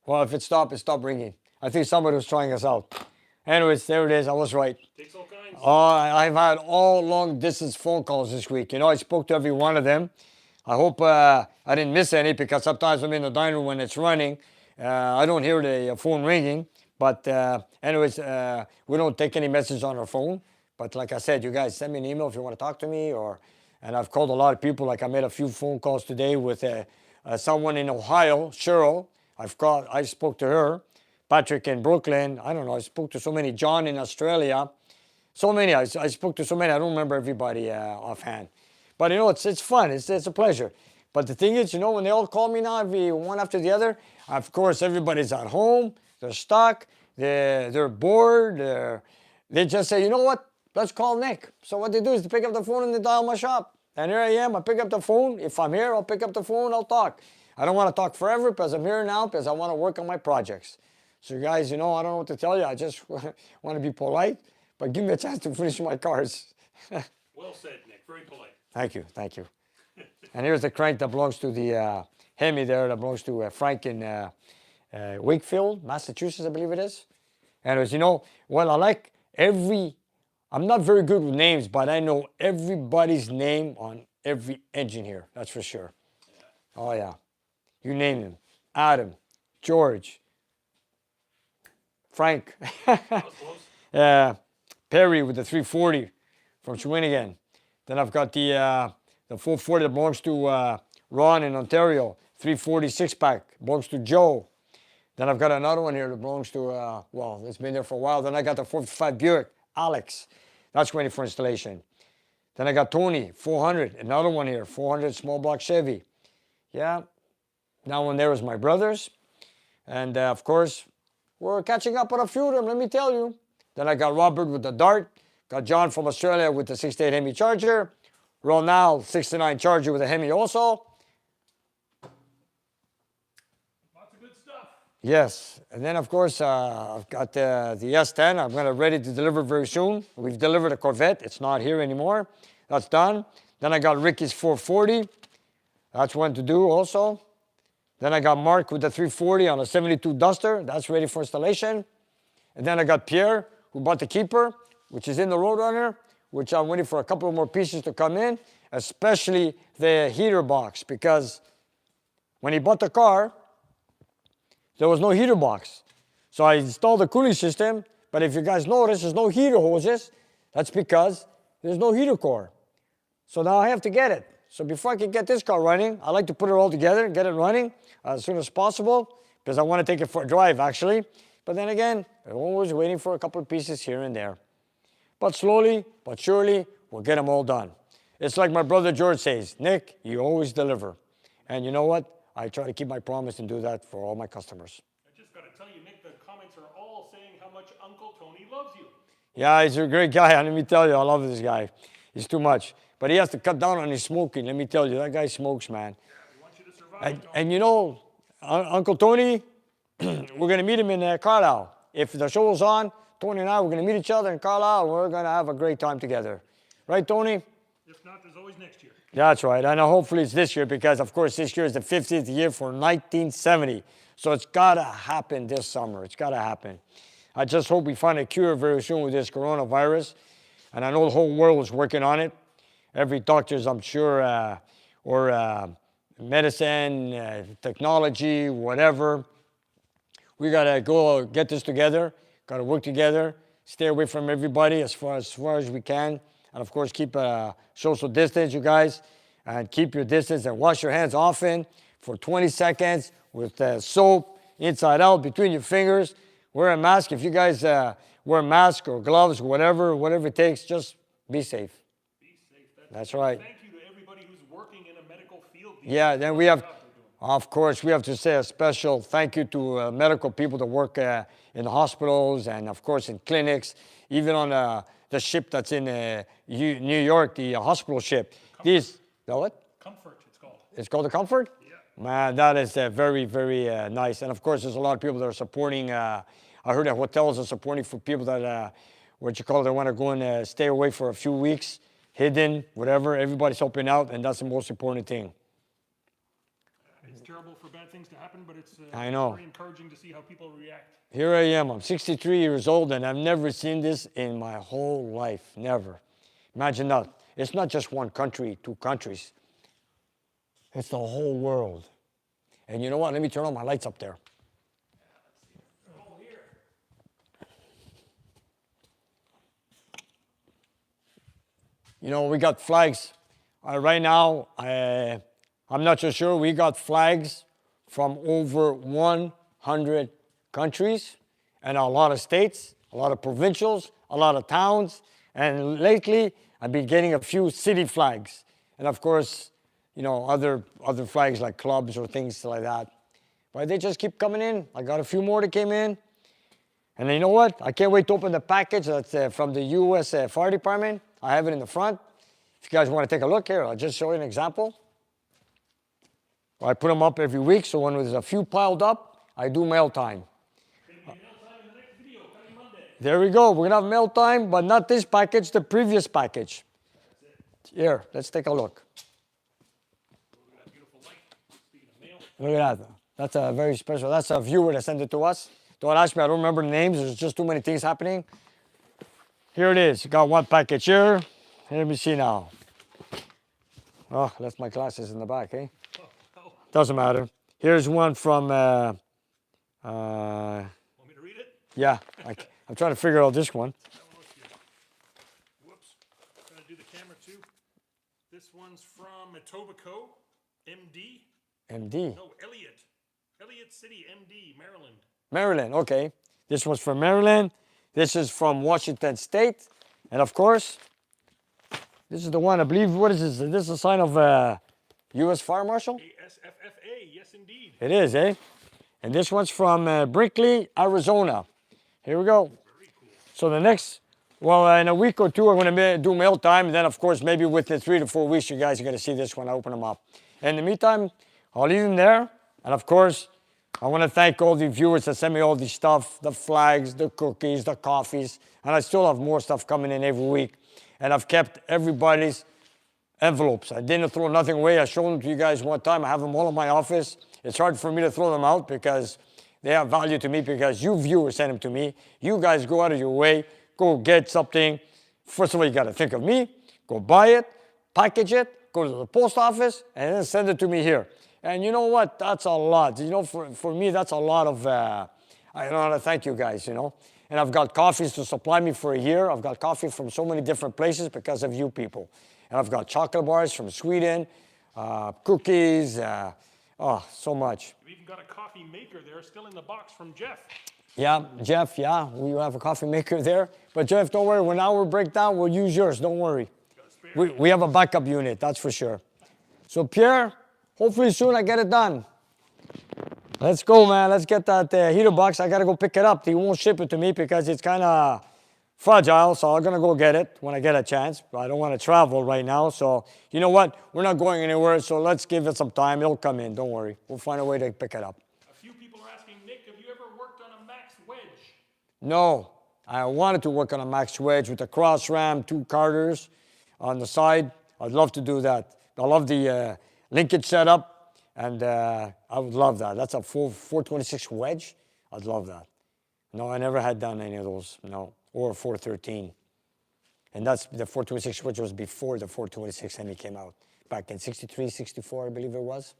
Well, if it stopped ringing. I think somebody was trying us out. Anyways, there it is. I was right. Takes all kinds. I've had all long distance phone calls this week. You know, I spoke to every one of them. I hope I didn't miss any because sometimes I'm in the dining room when it's running. I don't hear the phone ringing. But anyways, we don't take any messages on our phone. But like I said, you guys send me an email if you want to talk to me. And I've called a lot of people. Like I made a few phone calls today with someone in Ohio, Cheryl. I spoke to her. Patrick in Brooklyn. I don't know. I spoke to so many. John in Australia. So many. I spoke to so many. I don't remember everybody offhand. But, you know, it's fun. It's a pleasure. But the thing is, you know, when they all call me now, one after the other, of course, everybody's at home. They're stuck. They're bored. They just say, you know what? Let's call Nick. So what they do is they pick up the phone and they dial my shop. And here I am. I pick up the phone. If I'm here, I'll pick up the phone. I'll talk. I don't want to talk forever because I'm here now because I want to work on my projects. So, guys, you know, I don't know what to tell you. I just want to be polite. But give me a chance to finish my cars. Well said, Nick. Very polite. Thank you. And here's the crank that belongs to the Hemi there. That belongs to Frank in Wakefield, Massachusetts, I believe it is. Anyways, you know, well, I'm not very good with names, but I know everybody's name on every engine here. That's for sure. Yeah. Oh, yeah. You name them. Adam, George, Frank. Perry with the 340 from Shawinigan. Then I've got the The 440 that belongs to Ron in Ontario. 340 6-pack belongs to Joe. Then I've got another one here that belongs to, well, it's been there for a while. Then I got the 455 Buick, Alex. That's ready for installation. Then I got Tony, 400. Another one here, 400 small block Chevy. Yeah, that one there is my brother's. And of course, we're catching up on a few of them, let me tell you. Then I got Robert with the Dart. Got John from Australia with the 68 Hemi Charger. Ronald, 69 Charger with a Hemi also. Lots of good stuff. Yes, and then of course I've got the S10. I'm going to ready to deliver very soon. We've delivered a Corvette. It's not here anymore. That's done. Then I got Ricky's 440. That's one to do also. Then I got Mark with the 340 on a 72 Duster. That's ready for installation. And then I got Pierre, who bought the Keeper, which is in the Roadrunner, which I'm waiting for a couple more pieces to come in, especially the heater box, because when he bought the car, there was no heater box. So I installed the cooling system, but if you guys notice, there's no heater hoses. That's because there's no heater core. So now I have to get it. So before I can get this car running, I like to put it all together, get it running as soon as possible, because I want to take it for a drive, actually. But then again, I'm always waiting for a couple of pieces here and there. But slowly, but surely, we'll get them all done. It's like my brother George says, Nick, you always deliver. And you know what? I try to keep my promise and do that for all my customers. I just got to tell you, Nick, the comments are all saying how much Uncle Tony loves you. Yeah, he's a great guy. Let me tell you, I love this guy. He's too much. But he has to cut down on his smoking. Let me tell you, that guy smokes, man. Yeah, we want you to survive. And you know, Uncle Tony, we're going to meet him in Carlisle. If the show's on, Tony and I, we're going to meet each other in Carlisle, and we're going to have a great time together. Right, Tony? If not, there's always next year. That's right. And hopefully it's this year, because, of course, this year is the 50th year for 1970. So it's got to happen this summer. It's got to happen. I just hope we find a cure very soon with this coronavirus. And I know the whole world is working on it. Every doctor's, I'm sure, or medicine, technology, whatever. We got to go get this together. Got to work together. Stay away from everybody as far as we can. And, of course, keep a social distance, you guys. And keep your distance and wash your hands often for 20 seconds with soap inside out between your fingers. Wear a mask. If you guys wear a mask or gloves, whatever it takes, just be safe. Be safe. That's right. Thank you to everybody who's working in a medical field. Yeah, then we have, of course, we have to say a special thank you to medical people that work in the hospitals and, of course, in clinics, even on the ship that's in New York, the hospital ship. These, what? Comfort, it's called. It's called the Comfort? Yeah. Man, that is very, very nice. And, of course, there's a lot of people that are supporting. I heard that hotels are supporting for people that, they want to go and stay away for a few weeks, hidden, whatever. Everybody's helping out, and that's the most important thing. It's terrible for bad things to happen, but it's I know. very encouraging to see how people react. Here I am. I'm 63 years old, and I've never seen this in my whole life. Never. Imagine that. It's not just one country, two countries. It's the whole world. And you know what? Let me turn on my lights up there. Oh, here. You know, we got flags. Right now, I'm not so sure. We got flags from over 100 countries and a lot of states, a lot of provincials, a lot of towns. And lately, I've been getting a few city flags. And of course, you know, other flags like clubs or things like that. But they just keep coming in. I got a few more that came in. And you know what? I can't wait to open the package that's from the U.S. Fire Department. I have it in the front. If you guys want to take a look here, I'll just show you an example. I put them up every week, so when there's a few piled up, I do mail time. There we go. We're going to have mail time, but not this package, the previous package. Here, let's take a look. Look at that. That's a very special. That's a viewer that sent it to us. Don't ask me. I don't remember the names. There's just too many things happening. Here it is. You got one package here. Let me see now. Oh, I left my glasses in the back, eh? Doesn't matter. Here's one from... Want me to read it? Yeah. I'm trying to figure out this one. Whoops. Trying to do the camera too. This one's from from Etobicoke, MD. MD. No, Elliott. Elliott City, MD, Maryland. Maryland, okay. This one's from Maryland. This is from Washington State. And of course, this is the one, I believe, what is this? This is a sign of U.S. Fire Marshal? ASFFA, yes indeed. It is, eh? And this one's from Brinkley, Arizona. Here we go. Very cool. So the next, well, in a week or two, I'm going to do mail time. And then, of course, maybe within 3 to 4 weeks, you guys are going to see this when I open them up. In the meantime, I'll leave them there. And of course, I want to thank all the viewers that send me all this stuff, the flags, the cookies, the coffees. And I still have more stuff coming in every week. And I've kept everybody's envelopes. I didn't throw nothing away. I showed them to you guys one time. I have them all in my office. It's hard for me to throw them out because they have value to me because you viewers send them to me. You guys go out of your way, go get something. First of all, you got to think of me. Go buy it, package it, go to the post office, and then send it to me here. And you know what? That's a lot. You know, for me, that's a lot of, I don't know how to thank you guys, you know. And I've got coffees to supply me for a year. I've got coffee from so many different places because of you people. And I've got chocolate bars from Sweden, cookies, oh, so much. You've even got a coffee maker there still in the box from Jeff. Yeah, Jeff, yeah, we have a coffee maker there. But Jeff, don't worry, when our break down, we'll use yours, don't worry. We have a backup unit, that's for sure. So Pierre, hopefully soon I get it done. Let's go, man, let's get that heater box. I gotta go pick it up. They won't ship it to me because it's kind of fragile, so I'm gonna go get it when I get a chance. But I don't want to travel right now, so you know what? We're not going anywhere, so let's give it some time. It'll come in, don't worry. We'll find a way to pick it up. A few people are asking, Nick, have you ever worked on a max wedge? No, I wanted to work on a max wedge with a cross ram, 2 carders on the side. I'd love to do that. I love the linkage setup, and I would love that. That's a 426 wedge. I'd love that. No, I never had done any of those, no. Or 413. And that's the 426, which was before the 426 Hemi came out. Back in 63, 64, I believe it was.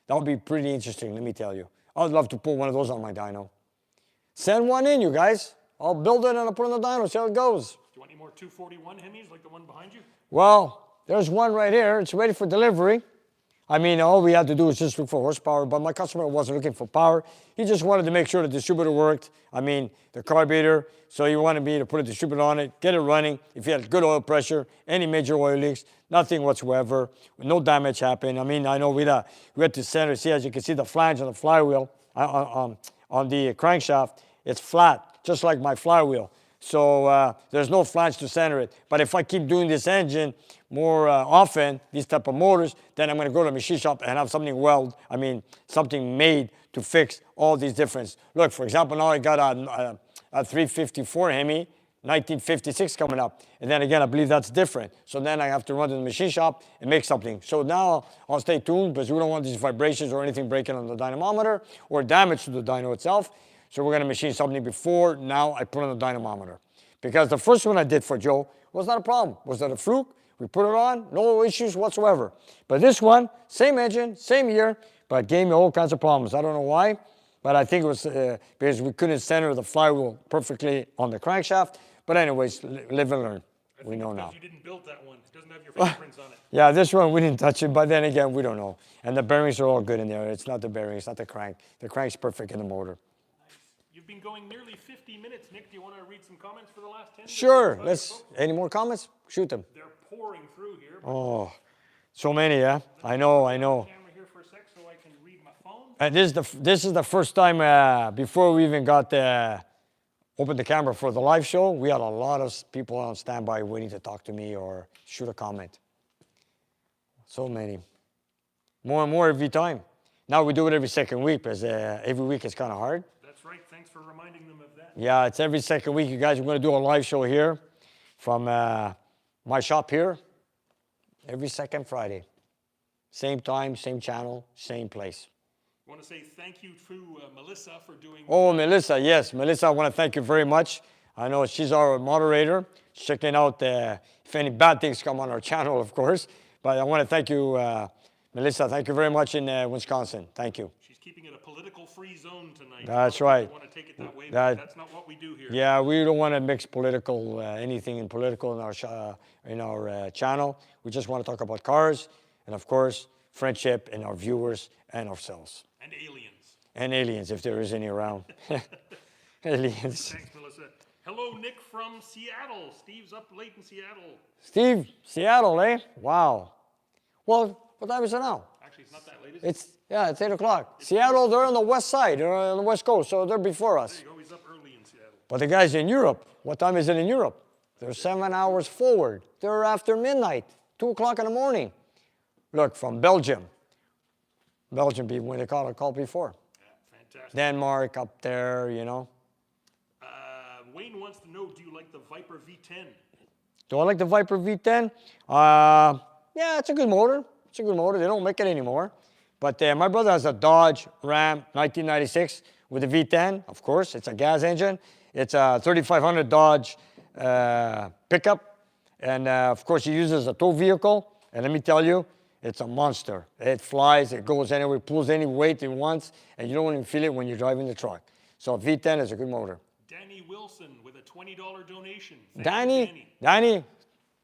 That would be pretty interesting, let me tell you. I'd love to put one of those on my dyno. Send one in, you guys. I'll build it and I'll put it on the dyno, see how it goes. Do you want any more 241 Hemis like the one behind you? Well, there's one right here. It's ready for delivery. I mean, all we had to do is just look for horsepower, but my customer wasn't looking for power. He just wanted to make sure the distributor worked. I mean, the carburetor. So he wanted me to put a distributor on it, get it running. If you had good oil pressure, any major oil leaks, nothing whatsoever, no damage happened. I mean, I know we had to center. See, as you can see, the flange on the flywheel, on the crankshaft, it's flat, just like my flywheel. So there's no flange to center it. But if I keep doing this engine more often, these type of motors, then I'm going to go to the machine shop and have something something made to fix all these differences. Look, for example, now I got a 354 Hemi, 1956 coming up. And then again, I believe that's different. So then I have to run to the machine shop and make something. So now I'll stay tuned because we don't want these vibrations or anything breaking on the dynamometer or damage to the dyno itself. So we're going to machine something before now I put on the dynamometer. Because the first one I did for Joe was not a problem. Was that a fluke? We put it on, no issues whatsoever. But this one, same engine, same year, but gave me all kinds of problems. I don't know why, but I think it was because we couldn't center the flywheel perfectly on the crankshaft. But anyways, live and learn. We know now. You didn't build that one. It doesn't have your fingerprints on it. Yeah, this one we didn't touch it, but then again, we don't know. And the bearings are all good in there. It's not the bearings, it's not the crank. The crank's perfect in the motor. You've been going nearly 50 minutes, Nick. Do you want to read some comments for the last 10? Sure. Any more comments? Shoot them. They're pouring through here. Oh, so many, yeah? I know. Camera here for a sec so I can read my phone. And this is the first time before we even got opened the camera for the live show. We had a lot of people on standby waiting to talk to me or shoot a comment. So many. More and more every time. Now we do it every second week because every week is kind of hard. That's right. Thanks for reminding them of that. Yeah, it's every second week. You guys are going to do a live show here from my shop here every second Friday. Same time, same channel, same place. I want to say thank you to Melissa for doing... Oh, Melissa, yes. Melissa, I want to thank you very much. I know she's our moderator, checking out if any bad things come on our channel, of course. But I want to thank you, Melissa. Thank you very much in Wisconsin. Thank you. She's keeping it a political-free zone tonight. That's right. I want to take it that way, but that's not what we do here. Yeah, we don't want to mix anything in political in our channel. We just want to talk about cars and of course, friendship in our viewers and ourselves. And aliens. And aliens, if there is any around. Aliens. Thanks, Melissa. Hello, Nick from Seattle. Steve's up late in Seattle. Steve, Seattle, eh? Wow. Well, what time is it now? Actually, it's not that late, is it? It's 8 o'clock. Seattle, they're on the west side, they're on the west coast, so they're before us. There you go, he's up early in Seattle. But the guys in Europe, what time is it in Europe? They're 7 hours forward. They're after midnight, 2 o'clock in the morning. Look, from Belgium. Belgium people, when they called before. Yeah, fantastic. Denmark up there, you know. Wayne wants to know, do you like the Viper V10? Do I like the Viper V10? Yeah, it's a good motor. It's a good motor. They don't make it anymore. But my brother has a Dodge Ram 1996 with a V10, of course. It's a gas engine. It's a 3500 Dodge pickup. And of course, he uses a tow vehicle. And let me tell you, it's a monster. It flies, it goes anywhere, pulls any weight it wants, and you don't even feel it when you're driving the truck. So a V10 is a good motor. Danny Wilson with a $20 donation. Danny,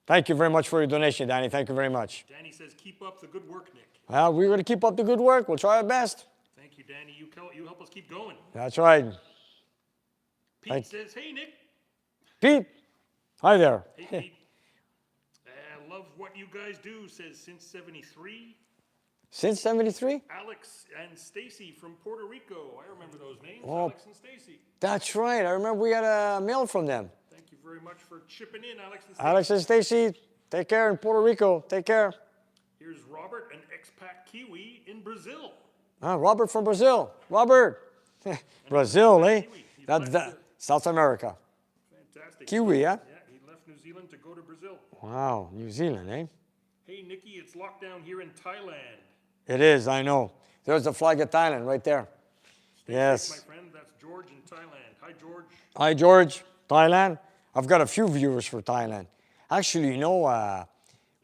thank you very much for your donation, Danny. Thank you very much. Danny says, keep up the good work, Nick. Well, we're going to keep up the good work. We'll try our best. Thank you, Danny. You help us keep going. That's right. Pete says, hey, Nick. Pete, hi there. Hey, Pete. Love what you guys do, says since 73. Since 73? Alex and Stacy from Puerto Rico. I remember those names, Oh, Alex and Stacy. That's right. I remember we got a mail from them. Thank you very much for chipping in, Alex and Stacy. Alex and Stacy, take care in Puerto Rico. Take care. Here's Robert, an expat Kiwi in Brazil. Robert from Brazil. Robert. Brazil, eh? That's South America. Fantastic. Kiwi, yeah? Yeah, he left New Zealand to go to Brazil. Wow, New Zealand, eh? Hey, Nikki, it's lockdown here in Thailand. It is, I know. There's the flag of Thailand right there. Stay Yes. safe, my friend. That's George in Thailand. Hi, George. Hi, George. Thailand. I've got a few viewers for Thailand. Actually, you know,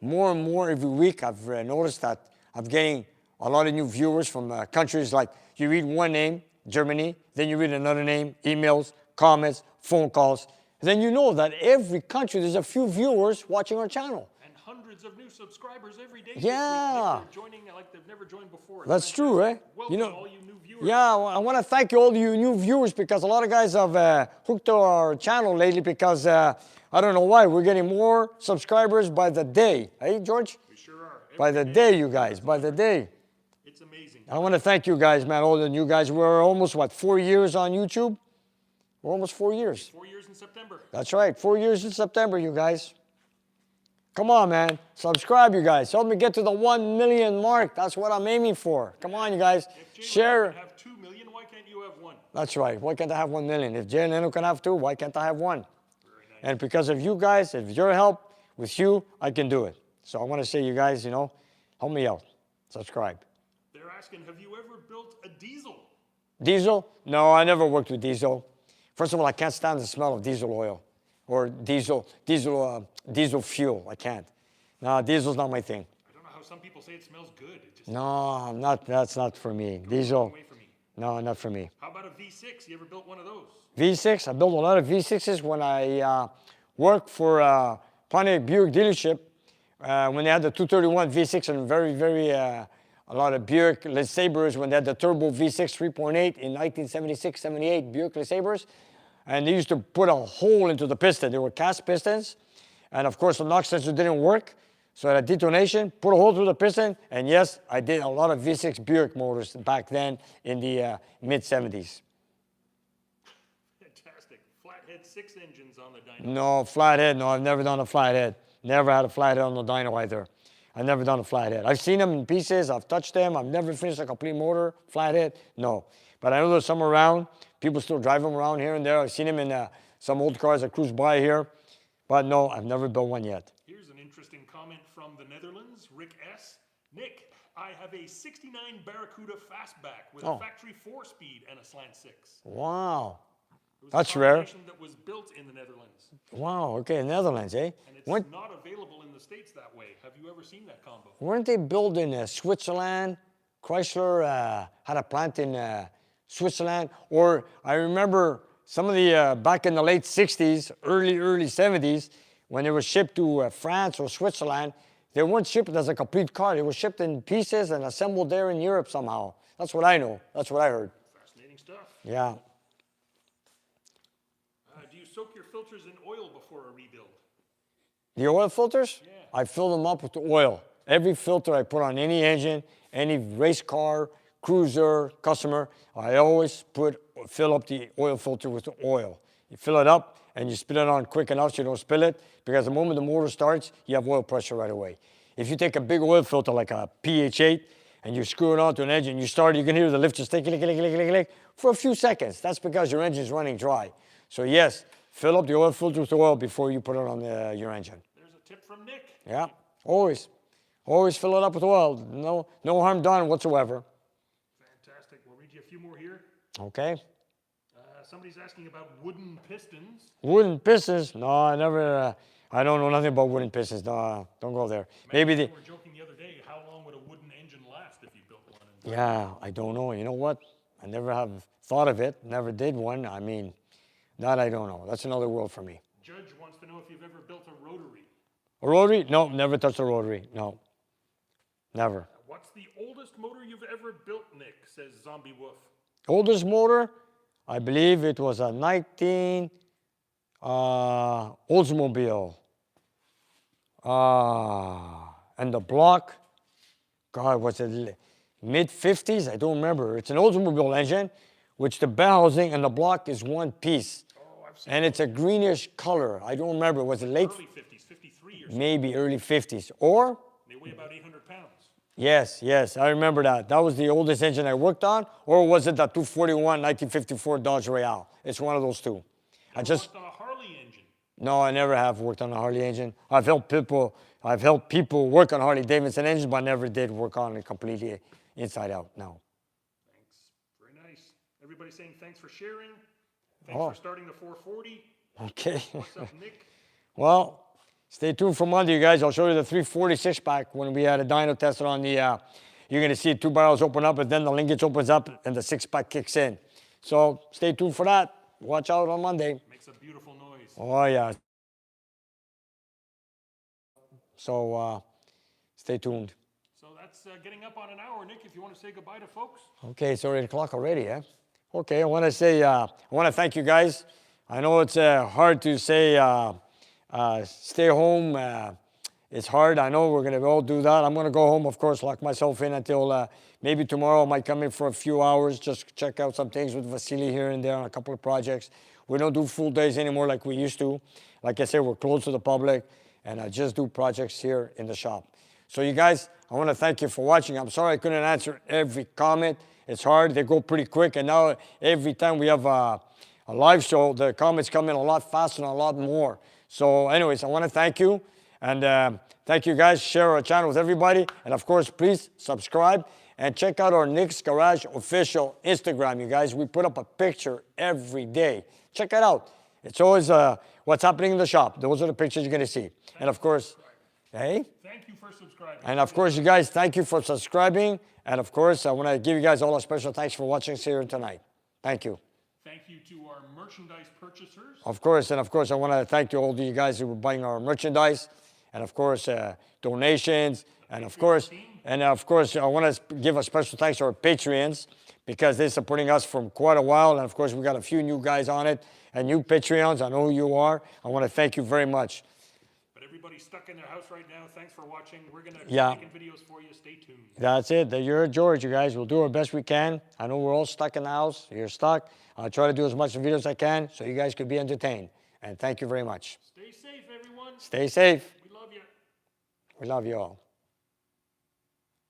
more and more every week I've noticed that I'm getting a lot of new viewers from countries like you read one name, Germany, then you read another name, emails, comments, phone calls. Then you know that every country there's a few viewers watching our channel. And hundreds of new subscribers every day. Yeah. They're joining like they've never joined before. That's true, eh? Welcome, You know, all you new viewers. yeah, I want to thank you, all you new viewers, because a lot of guys have hooked to our channel lately because I don't know why. We're getting more subscribers by the day. Hey, George? We sure are. By the day, you guys, by the day. It's amazing. I want to thank you guys, man, all the new guys. We're almost, 4 years on YouTube? We're almost 4 years. 4 years in September. That's right, 4 years in September, you guys. Come on, man. Subscribe, you guys. Help me get to the 1 million mark. That's what I'm aiming for. Come on, you guys. If Share. can have 2 million, why can't you have one? That's right. Why can't I have 1 million? If Jay and Leno can have 2, why can't I have 1? Very nice. And because of you guys, if your help, with you, I can do it. So I want to say, you guys, you know, help me out. Subscribe. They're asking, have you ever built a diesel? Diesel? No, I never worked with diesel. First of all, I can't stand the smell of diesel oil or diesel fuel. I can't. No, diesel's not my thing. I don't know how some people say it smells good. It just No, that's not for me. Diesel, away from me. no, not for me. How about a V6? You ever built one of those? V6, I built a lot of V6s when I worked for Pontiac Buick dealership when they had the 231 V6 and a lot of Buick LeSabres when they had the turbo V6 3.8 in 1976-78 Buick LeSabres. And they used to put a hole into the piston. They were cast pistons. And of course, the knock sensor didn't work. So at a detonation, put a hole through the piston. And yes, I did a lot of V6 Buick motors back then in the mid-70s. Fantastic. Flathead 6 engines on the dyno. No, flathead. No, I've never done a flathead. Never had a flathead on the dyno either. I've never done a flathead. I've seen them in pieces. I've touched them. I've never finished a complete motor, flathead. No. But I know there's some around. People still drive them around here and there. I've seen them in some old cars that cruise by here. But no, I've never built one yet. Here's an interesting comment from the Netherlands. Rick S. Nick, I have a 69 Barracuda fastback with a factory 4-speed and a slant 6. Wow. It was That's a rare. combination that was built in the Netherlands. Wow, okay, Netherlands, eh? And it's not available in the States that way. Have you ever seen that combo? Weren't they built in Switzerland? Chrysler had a plant in Switzerland. Or I remember some of the, back in the late 60s, early 70s, when they were shipped to France or Switzerland, They weren't shipped as a complete car. They were shipped in pieces and assembled there in Europe somehow. That's what I know. That's what I heard. Fascinating stuff. Yeah. Do you soak your filters in oil before a rebuild? The oil filters? Yeah. I fill them up with the oil. Every filter I put on any engine, any race car, cruiser, customer, I always fill up the oil filter with the oil. You fill it up and you spit it on quick enough so you don't spill it, because the moment the motor starts, you have oil pressure right away. If you take a big oil filter like a PH8 and you screw it onto an engine, you start, you can hear the lift just click, click, click, click, click, click, for a few seconds. That's because your engine's running dry. So yes, fill up the oil filter with oil before you put it on your engine. There's a tip from Nick. Yeah, always. Always fill it up with oil. No harm done whatsoever. Fantastic. We'll read you a few more here. Okay. Somebody's asking about wooden pistons. Wooden pistons? No, I never. I don't know nothing about wooden pistons. No, don't go there. Maybe we were joking the other day. How long would a wooden engine last if you built one? Yeah, I don't know. You know what? I never have thought of it. Never did one. I mean, that I don't know. That's another world for me. Judge wants to know if you've ever built a rotary. A rotary? No, never touched a rotary. No, never. What's the oldest motor you've ever built, Nick? Says Zombie Wolf. Oldest motor? I believe it was a 19 Oldsmobile. And the block, God, was it mid-50s? I don't remember. It's an Oldsmobile engine, which the bell housing and the block is one piece. Oh, I've seen and it's a greenish color. I don't remember. Was it late? Early 50s, 53 or something. Maybe early 50s. Or? They weigh about 800 pounds. Yes, I remember that. That was the oldest engine I worked on, or was it the 241 1954 Dodge Royale? It's one of those two. I just worked on a Harley engine. No, I never have worked on a Harley engine. I've helped people work on Harley Davidson engines, but I never did work on it completely inside out. No. Thanks. Very nice. Everybody's saying thanks for sharing. Thanks for starting the 440. Okay. What's up, Nick? Well, stay tuned for Monday, you guys. I'll show you the 346 pack when we had a dyno tested on the, you're going to see 2 barrels open up, and then the linkage opens up and the 6-pack kicks in. So stay tuned for that. Watch out on Monday. Makes a beautiful noise. Oh, yeah. So stay tuned. So that's getting up on an hour, Nick, if you want to say goodbye to folks. Okay, it's already 8 o'clock already, eh? Okay, I want to thank you guys. I know it's hard to say stay home. It's hard. I know we're going to all do that. I'm going to go home, of course, lock myself in until maybe tomorrow. I might come in for a few hours, just check out some things with Vasily here and there on a couple of projects. We don't do full days anymore like we used to. Like I said, we're close to the public, and I just do projects here in the shop. So you guys, I want to thank you for watching. I'm sorry I couldn't answer every comment. It's hard. They go pretty quick, and now every time we have a live show, the comments come in a lot faster and a lot more. So anyways, I want to thank you. And thank you guys. Share our channel with everybody. And of course, please subscribe and check out our Nick's Garage official Instagram, you guys. We put up a picture every day. Check it out. It's always what's happening in the shop. Those are the pictures you're going to see. And of course, hey? Thank you for subscribing. And of course, you guys, thank you for subscribing. And of course, I want to give you guys all a special thanks for watching us here tonight. Thank you. Thank you to our merchandise purchasers. Of course, and of course, I want to thank you all of you guys who were buying our merchandise. And of course, donations. And of course, I want to give a special thanks to our Patreons, because they're supporting us for quite a while. And of course, we got a few new guys on it and new Patreons. I know who you are. I want to thank you very much. But everybody's stuck in their house right now. Thanks for watching. We're going to keep making videos for you. Stay tuned. That's it. You're George, you guys. We'll do our best we can. I know we're all stuck in the house. You're stuck. I'll try to do as much videos as I can so you guys could be entertained. And thank you very much. Stay safe, everyone. Stay safe. We love you. We love you all.